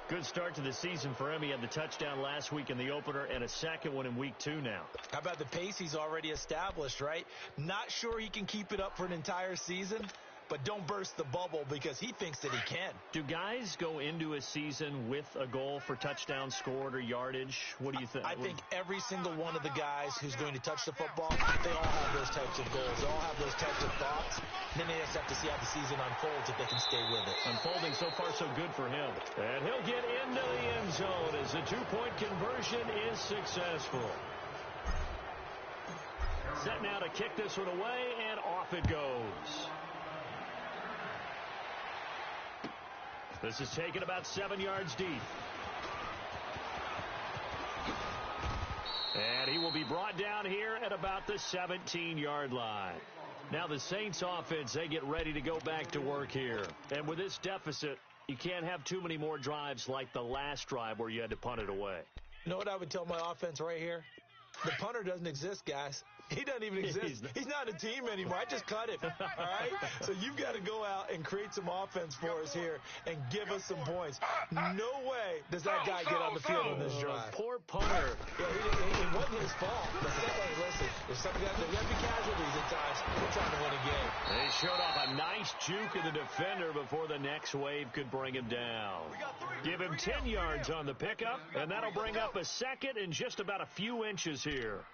Good start to the season for him. He had the touchdown last week in the opener and a second one in week 2 now. How about the pace he's already established, right? Not sure he can keep it up for an entire season, but don't burst the bubble because he thinks that he can. Do guys go into a season with a goal for touchdowns scored or yardage? What do you think? I think every single one of the guys who's going to touch the football, they all have those types of goals. They all have those types of thoughts. Then they just have to see how the season unfolds if they can stay with it. Unfolding so far so good for him. And he'll get into the end zone as the two-point conversion is successful. Set now to kick this one away, and off it goes. This is taken about 7 yards deep. And he will be brought down here at about the 17-yard line. Now the Saints offense, they get ready to go back to work here. And with this deficit, you can't have too many more drives like the last drive where you had to punt it away. You know what I would tell my offense right here? The punter doesn't exist, guys. He doesn't even exist. He's not a team anymore. I just cut him, all right? So you've got to go out and create some offense for us here and give us some points. No way does that guy get on the field on this drive. Poor punter. Yeah, it wasn't his fault. But listen, if somebody got to be casualties at times, we're trying to win a game. They showed off a nice juke of the defender before the next wave could bring him down. Give him 10 yards on the pickup, and that'll bring up a second and just about a few inches here.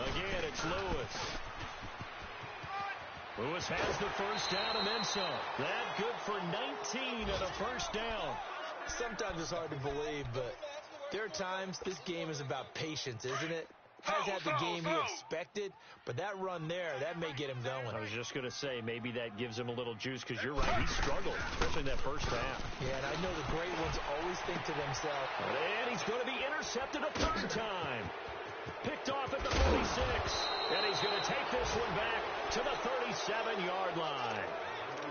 Again, it's Lewis. Lewis has the first down and then some. That good for 19 and a first down. Sometimes it's hard to believe, but there are times this game is about patience, isn't it? Has had the game he expected, but that run there, that may get him going. I was just going to say, maybe that gives him a little juice, because you're right, he struggled, especially in that first half. Yeah, and I know the great ones always think to themselves. And he's going to be intercepted a third time. Picked off at the 46, and he's going to take this one back to the 37-yard line.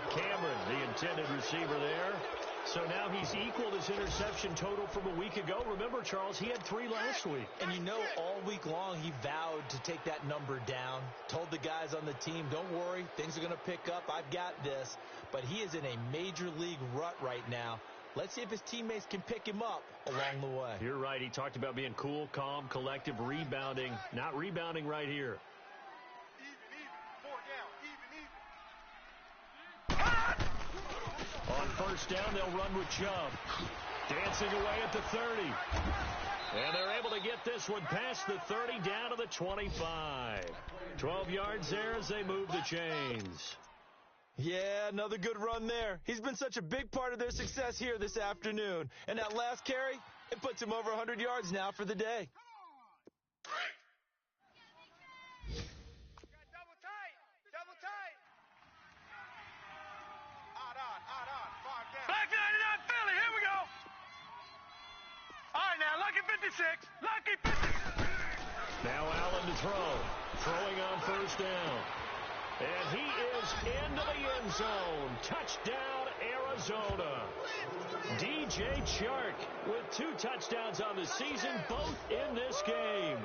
Cameron, the intended receiver there. So now he's equaled his interception total from a week ago. Remember, Charles, he had 3 last week. And you know, all week long he vowed to take that number down. Told the guys on the team, don't worry, things are going to pick up. I've got this. But he is in a major league rut right now. Let's see if his teammates can pick him up along the way. You're right. He talked about being cool, calm, collective, rebounding. Not rebounding right here. On first down, they'll run with Chubb. Dancing away at the 30. And they're able to get this one past the 30 down to the 25. 12 yards there as they move the chains. Yeah, another good run there. He's been such a big part of their success here this afternoon. And that last carry, it puts him over 100 yards now for the day. Double tight. Double tight. Odd on. 5 down. Black 99 Philly, here we go. All right, now, Lucky 56. Lucky 56. Now Allen to throw. Throwing on first down. And he is into the end zone. Touchdown, Arizona. DJ Chark with 2 touchdowns on the season, both in this game.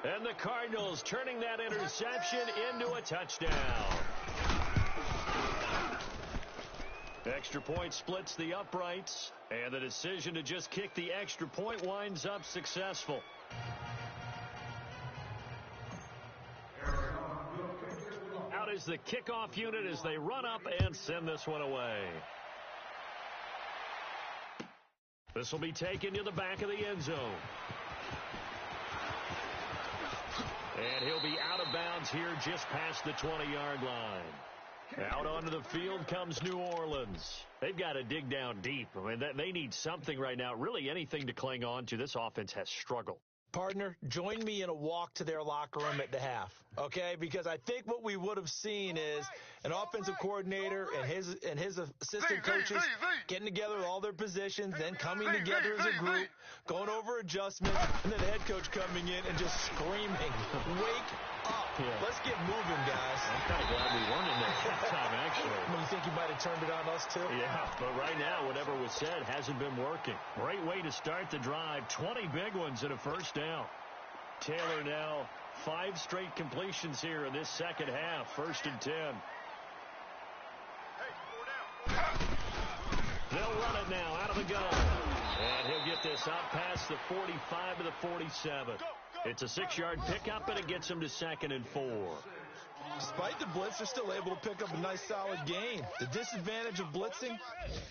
And the Cardinals turning that interception into a touchdown. Extra point splits the uprights, and the decision to just kick the extra point winds up successful. Out is the kickoff unit as they run up and send this one away. This will be taken to the back of the end zone. And he'll be out of bounds here just past the 20-yard line. Out onto the field comes New Orleans. They've got to dig down deep. I mean, they need something right now, really anything to cling on to. This offense has struggled. Partner, join me in a walk to their locker room at the half, okay? Because I think what we would have seen is an offensive coordinator and his assistant coaches getting together with all their positions, then coming together as a group, going over adjustments, and then the head coach coming in and just screaming, "Wake up. Let's get moving, guys." I'm kind of glad we weren't in there that time, actually. You think he might have turned it on us, too? Yeah, but right now, whatever was said hasn't been working. Great way to start the drive. 20 big ones and a first down. Taylor now 5 straight completions here in this second half. 1st and 10. They'll run it now out of the gun. And he'll get this out past the 45 to the 47. It's a 6-yard pickup, and it gets him to 2nd and 4. Despite the blitz, they're still able to pick up a nice, solid gain. The disadvantage of blitzing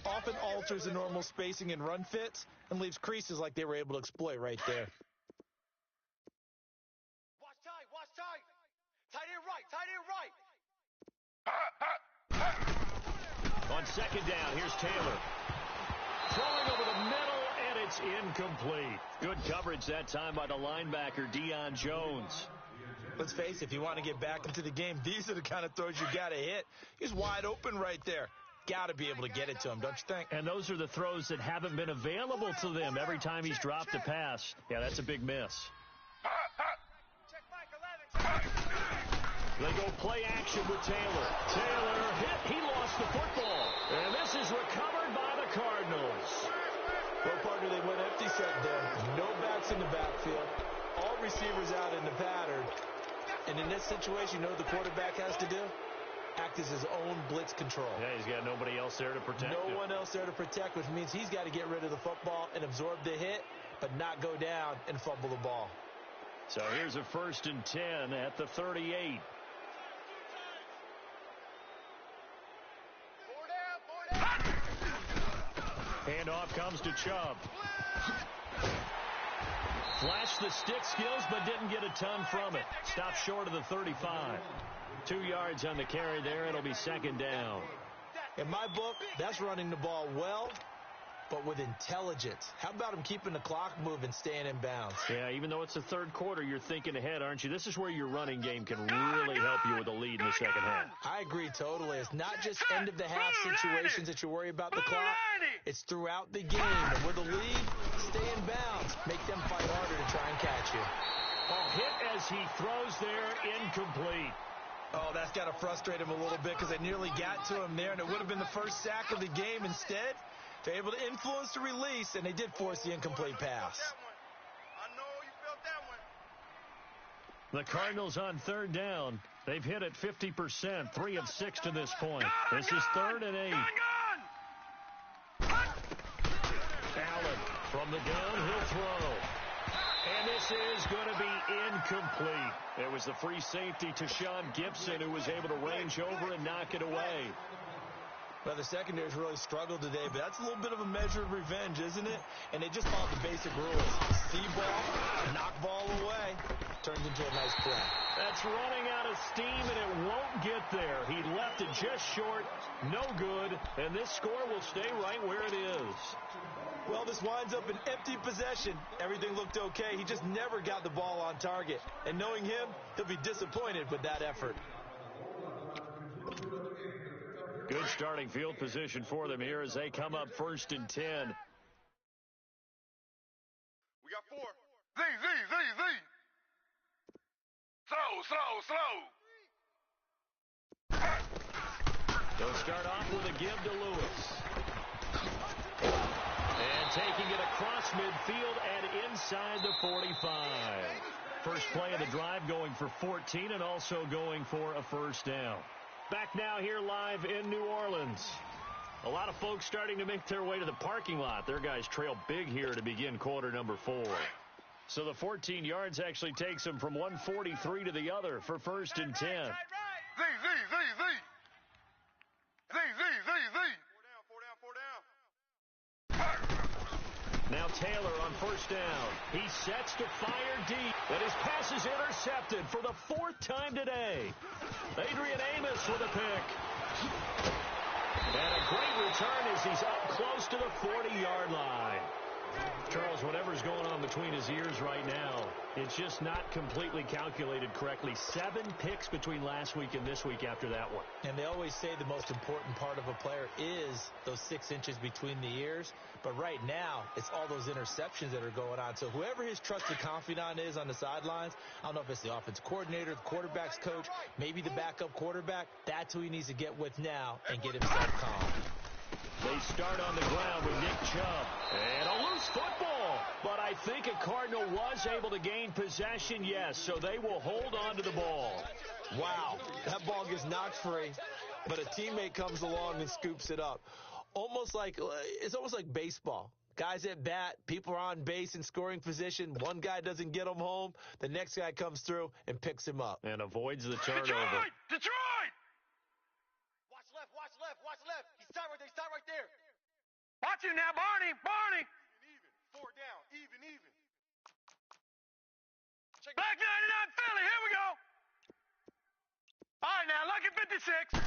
often alters the normal spacing and run fits and leaves creases like they were able to exploit right there. Watch tight. Tight end right. On 2nd down, here's Taylor. Throwing over the middle, and it's incomplete. Good coverage that time by the linebacker, Deion Jones. Let's face it, if you want to get back into the game, these are the kind of throws you got to hit. He's wide open right there. Got to be able to get it to him, don't you think? And those are the throws that haven't been available to them every time he's dropped a pass. Yeah, that's a big miss. They go play action with Taylor. Taylor hit. He lost the football. And this is recovered by the Cardinals. Well, partner, they went empty set there. No backs in the backfield. All receivers out in the pattern. And in this situation, you know what the quarterback has to do? Act as his own blitz control. Yeah, he's got nobody else there to protect him. No one else there to protect, which means he's got to get rid of the football and absorb the hit, but not go down and fumble the ball. So here's a 1st and 10 at the 38. Handoff comes to Chubb. Flashed the stick skills, but didn't get a ton from it. Stopped short of the 35. 2 yards on the carry there. It'll be 2nd down. In my book, that's running the ball well, but with intelligence. How about him keeping the clock moving, staying in bounds? Yeah, even though it's the 3rd quarter, you're thinking ahead, aren't you? This is where your running game can really help you with a lead in the second half. I agree totally. It's not just end-of-the-half situations that you worry about the clock. It's throughout the game. And with a lead, stay in bounds. Make them fight harder to try and catch you. Oh, hit as he throws there, incomplete. Oh, that's got to frustrate him a little bit because they nearly got to him there, and it would have been the first sack of the game. Instead, they're able to influence the release, and they did force the incomplete pass. I know you felt that one. The Cardinals on 3rd down. They've hit it 50%, 3 of 6 to this point. This is 3rd and 8. Allen from the gun, he'll throw. And this is going to be incomplete. It was the free safety to Sean Gibson who was able to range over and knock it away. Well, the secondary's really struggled today, but that's a little bit of a measure of revenge, isn't it? And they just followed the basic rules. See ball, knock ball away, turns into a nice play. That's running out of steam, and it won't get there. He left it just short, no good, and this score will stay right where it is. Well, this winds up an empty possession. Everything looked okay. He just never got the ball on target. And knowing him, he'll be disappointed with that effort. Good starting field position for them here as they come up 1st and 10. We got 4. Z. Slow. They'll start off with a give to Lewis. And taking it across midfield and inside the 45. First play of the drive going for 14 and also going for a 1st down. Back now here live in New Orleans. A lot of folks starting to make their way to the parking lot. Their guys trail big here to begin quarter number 4. So the 14 yards actually takes them from 143 to the other for 1st and 10. Z. 4 down. Now Taylor on 1st down. He sets to fire deep, and his pass is intercepted for the 4th time today. Adrian Amos with a pick. And a great return as he's up close to the 40-yard line. Charles, whatever's going on between his ears right now, it's just not completely calculated correctly. 7 picks between last week and this week after that one. And they always say the most important part of a player is those 6 inches between the ears. But right now, it's all those interceptions that are going on. So whoever his trusted confidant is on the sidelines, I don't know if it's the offensive coordinator, the quarterback's coach, maybe the backup quarterback, that's who he needs to get with now and get himself calm. They start on the ground with Nick Chubb. And a loose football. But I think a Cardinal was able to gain possession, yes. So they will hold on to the ball. Wow, that ball gets knocked free, but a teammate comes along and scoops it up. It's almost like baseball. Guys at bat, people are on base in scoring position. One guy doesn't get him home. The next guy comes through and picks him up. And avoids the turnover. Detroit! Watch left. He's tied right there. Watch him now, Barney. Even. 4 down. Even. Black 99 Philly, here we go. All right, now, lucky 56.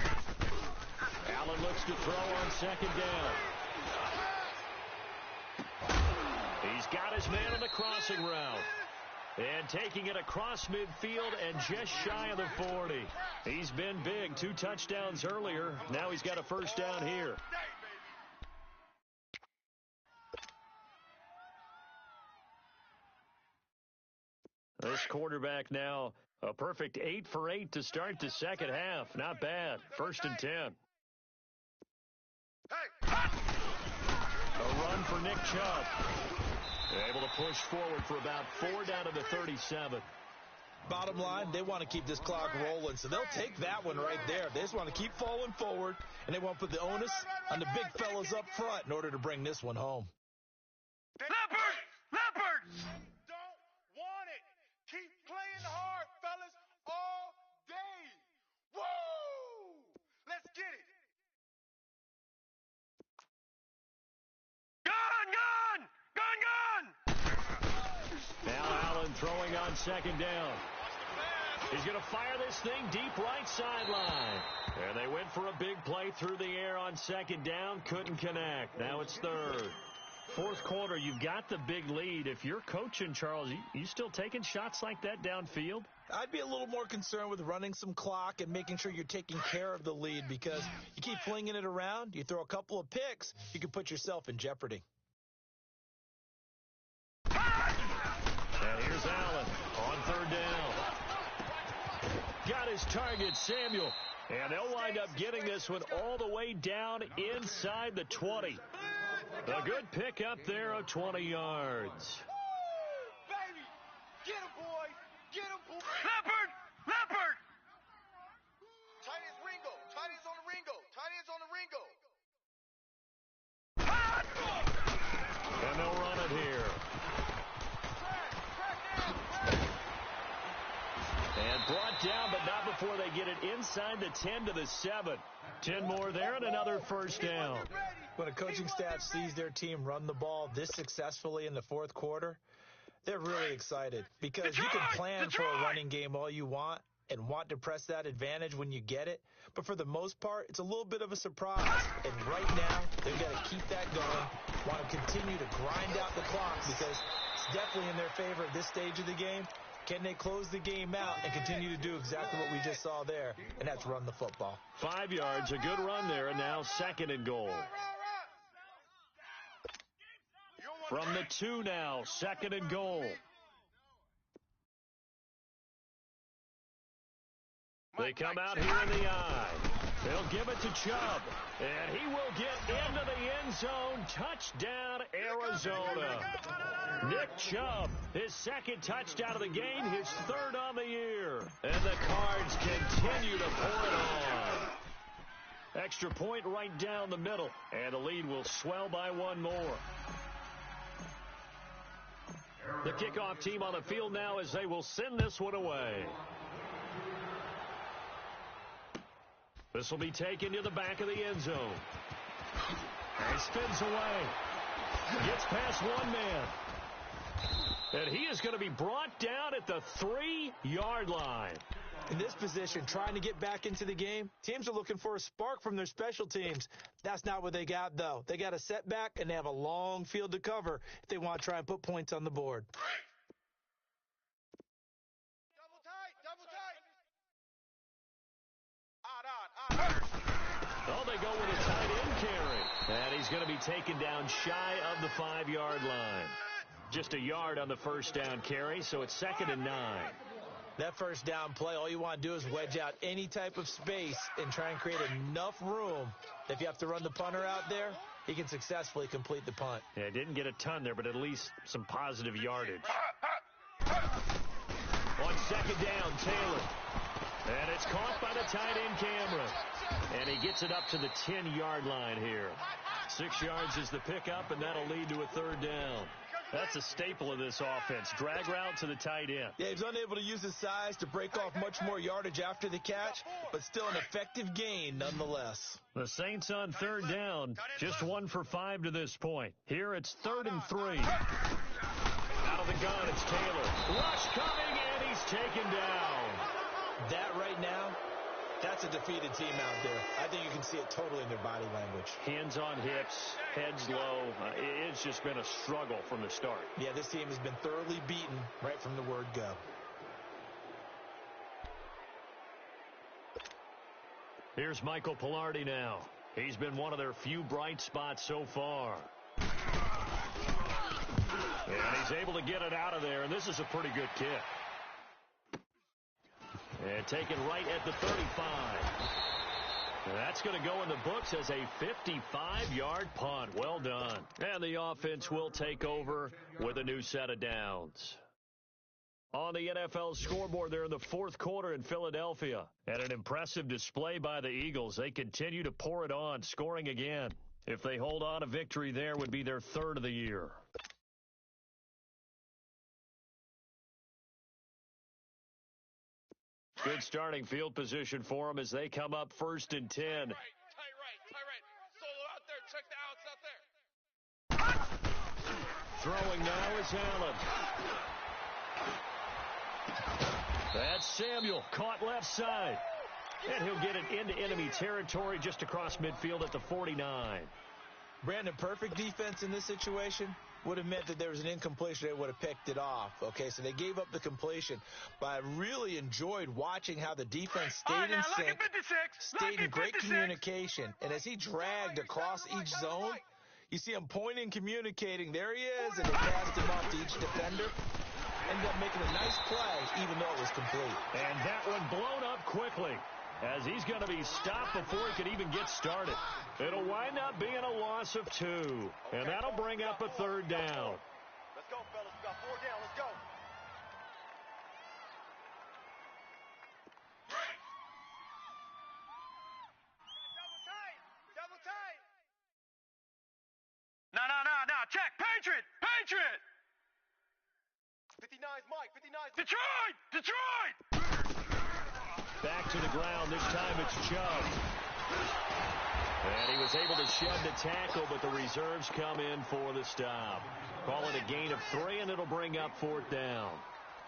Allen looks to throw on second down. He's got his man on the crossing route. And taking it across midfield and just shy of the 40. He's been big. 2 touchdowns earlier. Now he's got a first down here. This quarterback now a perfect 8 for 8 to start the second half. Not bad. 1st and 10. A run for Nick Chubb. Able to push forward for about 4 down to the 37. Bottom line, they want to keep this clock rolling, so they'll take that one right there. They just want to keep falling forward, and they want to put the onus on the big fellas up front in order to bring this one home. Leopard! Don't want it. Keep playing hard, fellas, all day. Woo! Let's get it. Gun! Now Allen throwing on second down. He's going to fire this thing deep right sideline. And they went for a big play through the air on second down. Couldn't connect. Now it's 3rd. 4th quarter, you've got the big lead. If you're coaching, Charles, you still taking shots like that downfield? I'd be a little more concerned with running some clock and making sure you're taking care of the lead, because you keep flinging it around, you throw a couple of picks, you can put yourself in jeopardy. And here's Allen on 3rd down. Got his target, Samuel. And they'll wind up getting this one all the way down inside the 20. A good pick up there of 20 yards. Baby, get him, boys. Get him, boys. Leopard! Tight ends Ringo. Tight ends on the Ringo. And they'll run it here. And brought down, but not before they get it inside the 10 to the 7. 10 more there and another first down. When a coaching staff sees their team run the ball this successfully in the 4th quarter, they're really excited, because you can plan for a running game all you want and want to press that advantage when you get it. But for the most part, it's a little bit of a surprise. And right now, they've got to keep that going, want to continue to grind out the clock, because it's definitely in their favor at this stage of the game. Can they close the game out and continue to do exactly what we just saw there, and that's run the football? 5 yards, a good run there, and now 2nd and goal. From the 2 now, 2nd and goal. They come out here in the eye. They'll give it to Chubb, and he will get into the end zone. Touchdown, Arizona. Nick Chubb, his 2nd touchdown of the game, his 3rd on the year. And the Cards continue to pour it on. Extra point right down the middle, and the lead will swell by 1 more. The kickoff team on the field now as they will send this one away. This will be taken to the back of the end zone. And spins away. Gets past 1 man. And he is going to be brought down at the 3-yard line. In this position, trying to get back into the game, teams are looking for a spark from their special teams. That's not what they got, though. They got a setback, and they have a long field to cover if they want to try and put points on the board. Oh, they go with a tight end carry. And he's going to be taken down shy of the 5-yard line. Just a yard on the first down carry, so it's 2nd and 9. That first down play, all you want to do is wedge out any type of space and try and create enough room that if you have to run the punter out there, he can successfully complete the punt. Yeah, didn't get a ton there, but at least some positive yardage. On 2nd down, Taylor. And it's caught by the tight end Cameron. And he gets it up to the 10-yard line here. 6 yards is the pickup, and that'll lead to a 3rd down. That's a staple of this offense. Drag route to the tight end. Yeah, he's unable to use his size to break off much more yardage after the catch, but still an effective gain nonetheless. The Saints on 3rd down, just 1 for 5 to this point. Here it's 3rd and 3. Out of the gun, it's Taylor. Rush coming, and he's taken down. That right now, that's a defeated team out there. I think you can see it totally in their body language. Hands on hips, heads low. It's just been a struggle from the start. Yeah, this team has been thoroughly beaten right from the word go. Here's Michael Pilardi now. He's been one of their few bright spots so far. And he's able to get it out of there, and this is a pretty good kick. And taken right at the 35. That's going to go in the books as a 55-yard punt. Well done. And the offense will take over with a new set of downs. On the NFL scoreboard, they're in the 4th quarter in Philadelphia. And an impressive display by the Eagles. They continue to pour it on, scoring again. If they hold on, a victory there would be their 3rd of the year. Good starting field position for them as they come up 1st and 10. Tight right. Solo out there. Check the outs out there. Throwing now is Allen. That's Samuel, caught left side. And he'll get it into enemy territory just across midfield at the 49. Brandon, perfect defense in this situation would have meant that there was an incompletion. They would have picked it off. Okay, so they gave up the completion. But I really enjoyed watching how the defense stayed in sync, stayed in great communication. And as he dragged across each zone, you see him pointing, communicating. There he is, and they passed him off to each defender. Ended up making a nice play, even though it was complete. And that one blown up quickly, as he's going to be stopped before he could even get started. It'll wind up being a loss of 2, and that'll bring up a 3rd down. Let's go, fellas. We got 4 down. Let's go. Double tight. No. Check. Patriot. 59's Mike. 59's Detroit. Back to the ground. This time it's Chubb. And he was able to shed the tackle, but the reserves come in for the stop. Call it a gain of 3, and it'll bring up 4th down.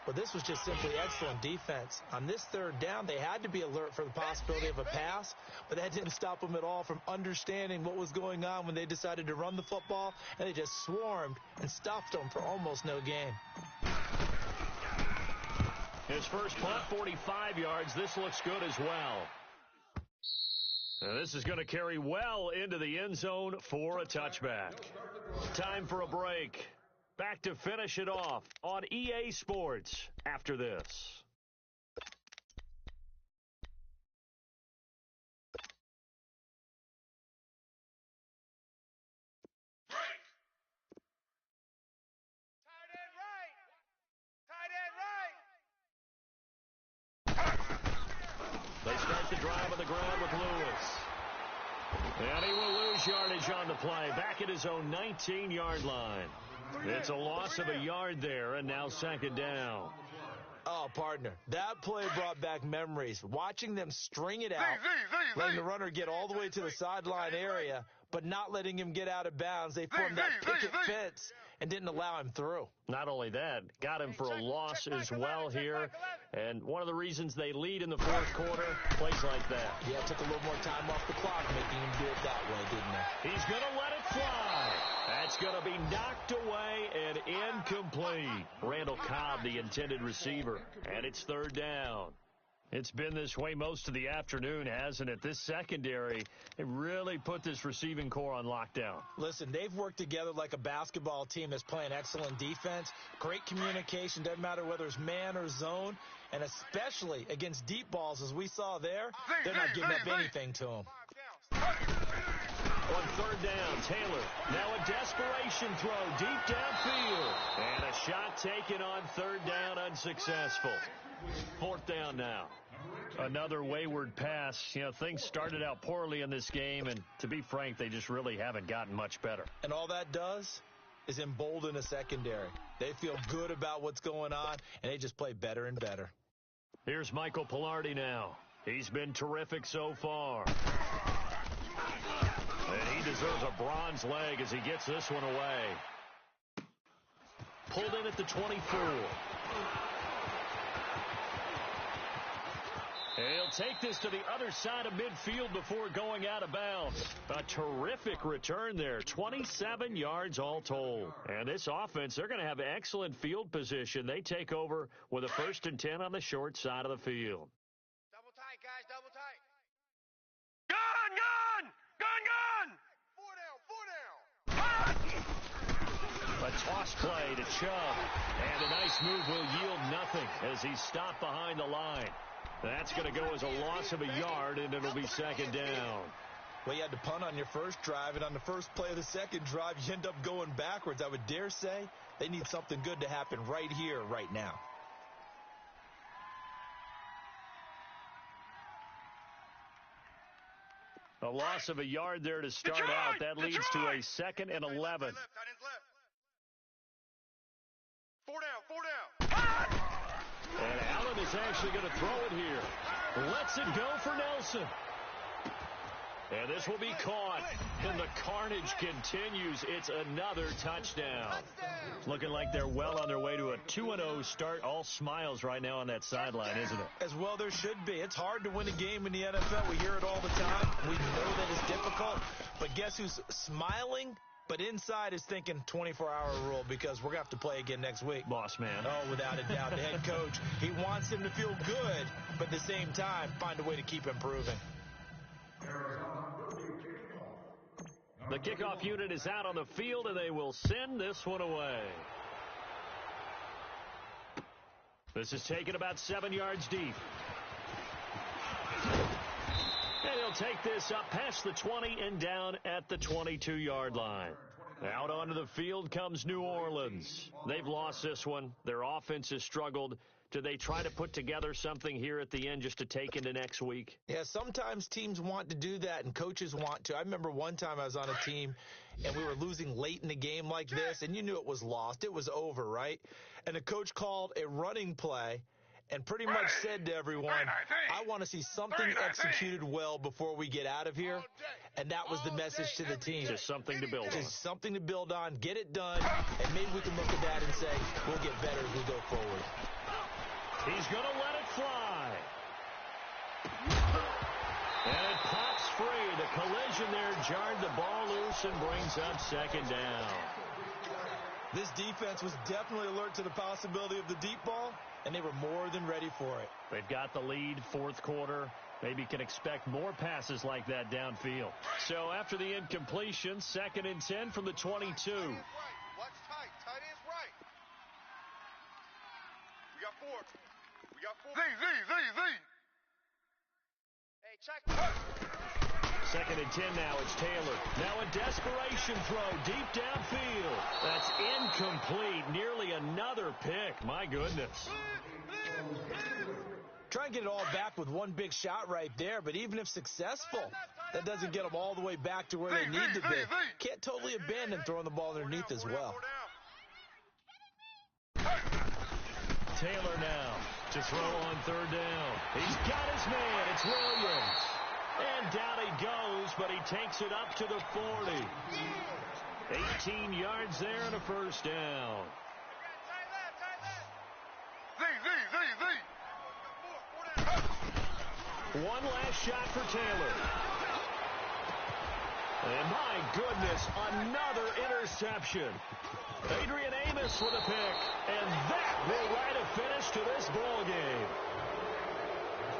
Well, this was just simply excellent defense. On this 3rd down, they had to be alert for the possibility of a pass, but that didn't stop them at all from understanding what was going on when they decided to run the football, and they just swarmed and stuffed them for almost no gain. His first punt, 45 yards. This looks good as well. And this is going to carry well into the end zone for a touchback. Time for a break. Back to finish it off on EA Sports after this. They start the drive on the ground with Lewis. And he will lose yardage on the play. Back at his own 19-yard line. It's a loss of a yard there, and now 2nd down. Oh, partner, that play brought back memories. Watching them string it out, letting the runner get all the way to the sideline area, but not letting him get out of bounds. They formed that picket fence and didn't allow him through. Not only that, got him for a loss as well here. And one of the reasons they lead in the fourth quarter, plays like that. Yeah, it took a little more time off the clock, making him do it that way, didn't it? He's going to let it fly. That's going to be knocked away and incomplete. Randall Cobb, the intended receiver, and it's third down. It's been this way most of the afternoon, hasn't it? This secondary, they really put this receiving core on lockdown. Listen, they've worked together like a basketball team that's playing excellent defense. Great communication, doesn't matter whether it's man or zone, and especially against deep balls, as we saw there, they're not giving up anything to them. On third down, Taylor, now a desperation throw deep downfield. And a shot taken on third down, unsuccessful. Fourth down now. Another wayward pass. You know, things started out poorly in this game, and to be frank, they just really haven't gotten much better. And all that does is embolden a secondary. They feel good about what's going on, and they just play better and better. Here's Michael Pilardi now. He's been terrific so far. And he deserves a bronze leg as he gets this one away. Pulled in at the 24. He'll take this to the other side of midfield before going out of bounds. A terrific return there, 27 yards all told. And this offense, they're going to have excellent field position. They take over with a 1st and 10 on the short side of the field. Double tight, guys, double tight. Gun, gun! Gun, gun! 4 down, 4 down. A toss play to Chubb. And a nice move will yield nothing as he's stopped behind the line. That's going to go as a loss of a yard, and it'll be second down. Well, you had to punt on your first drive, and on the first play of the second drive, you end up going backwards. I would dare say they need something good to happen right here, right now. A loss of a yard there to start out. That leads to a 2nd and 11. Tight ends left. 4 down, 4 down. And Allen is actually going to throw it here. Lets it go for Nelson. And this will be caught. And the carnage continues. It's another touchdown. Looking like they're well on their way to a 2-0 start. All smiles right now on that sideline, isn't it? As well there should be. It's hard to win a game in the NFL. We hear it all the time. We know that it's difficult. But guess who's smiling? But inside is thinking 24-hour rule because we're going to have to play again next week. Boss man. Oh, without a doubt. The head coach, he wants them to feel good, but at the same time, find a way to keep improving. The kickoff unit is out on the field, and they will send this one away. This is taken about 7 yards deep. And he'll take this up past the 20 and down at the 22-yard line. Out onto the field comes New Orleans. They've lost this one. Their offense has struggled. Do they try to put together something here at the end just to take into next week? Yeah, sometimes teams want to do that and coaches want to. I remember one time I was on a team and we were losing late in the game like this, and you knew it was lost. It was over, right? And the coach called a running play and pretty much said to everyone, I want to see something executed well before we get out of here. And that was the message to the team. Just something to build on. Just something to build on, get it done, and maybe we can look at that and say, we'll get better as we go forward. He's going to let it fly. And it pops free. The collision there jarred the ball loose and brings up second down. This defense was definitely alert to the possibility of the deep ball, and they were more than ready for it. They've got the lead, fourth quarter. Maybe can expect more passes like that downfield. So after the incompletion, 2nd and 10 from the 22. What's tight? Tight ends right. We got 4. Z. Hey, check. 2nd and 10 now. It's Taylor. Now a desperation throw deep downfield. That's incomplete. Nearly another pick. My goodness. Try and get it all back with one big shot right there, but even if successful, that doesn't get them all the way back to where they need to be. Can't totally abandon throwing the ball underneath as well. Taylor now to throw on third down. He's got his man. It's Williams. And down he goes, but he takes it up to the 40. 18 yards there and a first down. One last shot for Taylor. And my goodness, another interception. Adrian Amos with a pick. And that will write a finish to this ball game.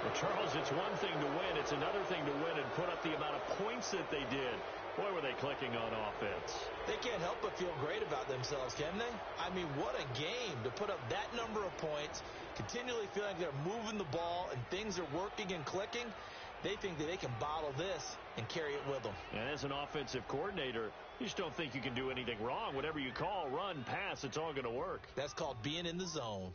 Well, Charles, it's one thing to win. It's another thing to win and put up the amount of points that they did. Boy, were they clicking on offense. They can't help but feel great about themselves, can they? I mean, what a game to put up that number of points, continually feeling like they're moving the ball and things are working and clicking. They think that they can bottle this and carry it with them. And as an offensive coordinator, you just don't think you can do anything wrong. Whatever you call, run, pass, it's all going to work. That's called being in the zone.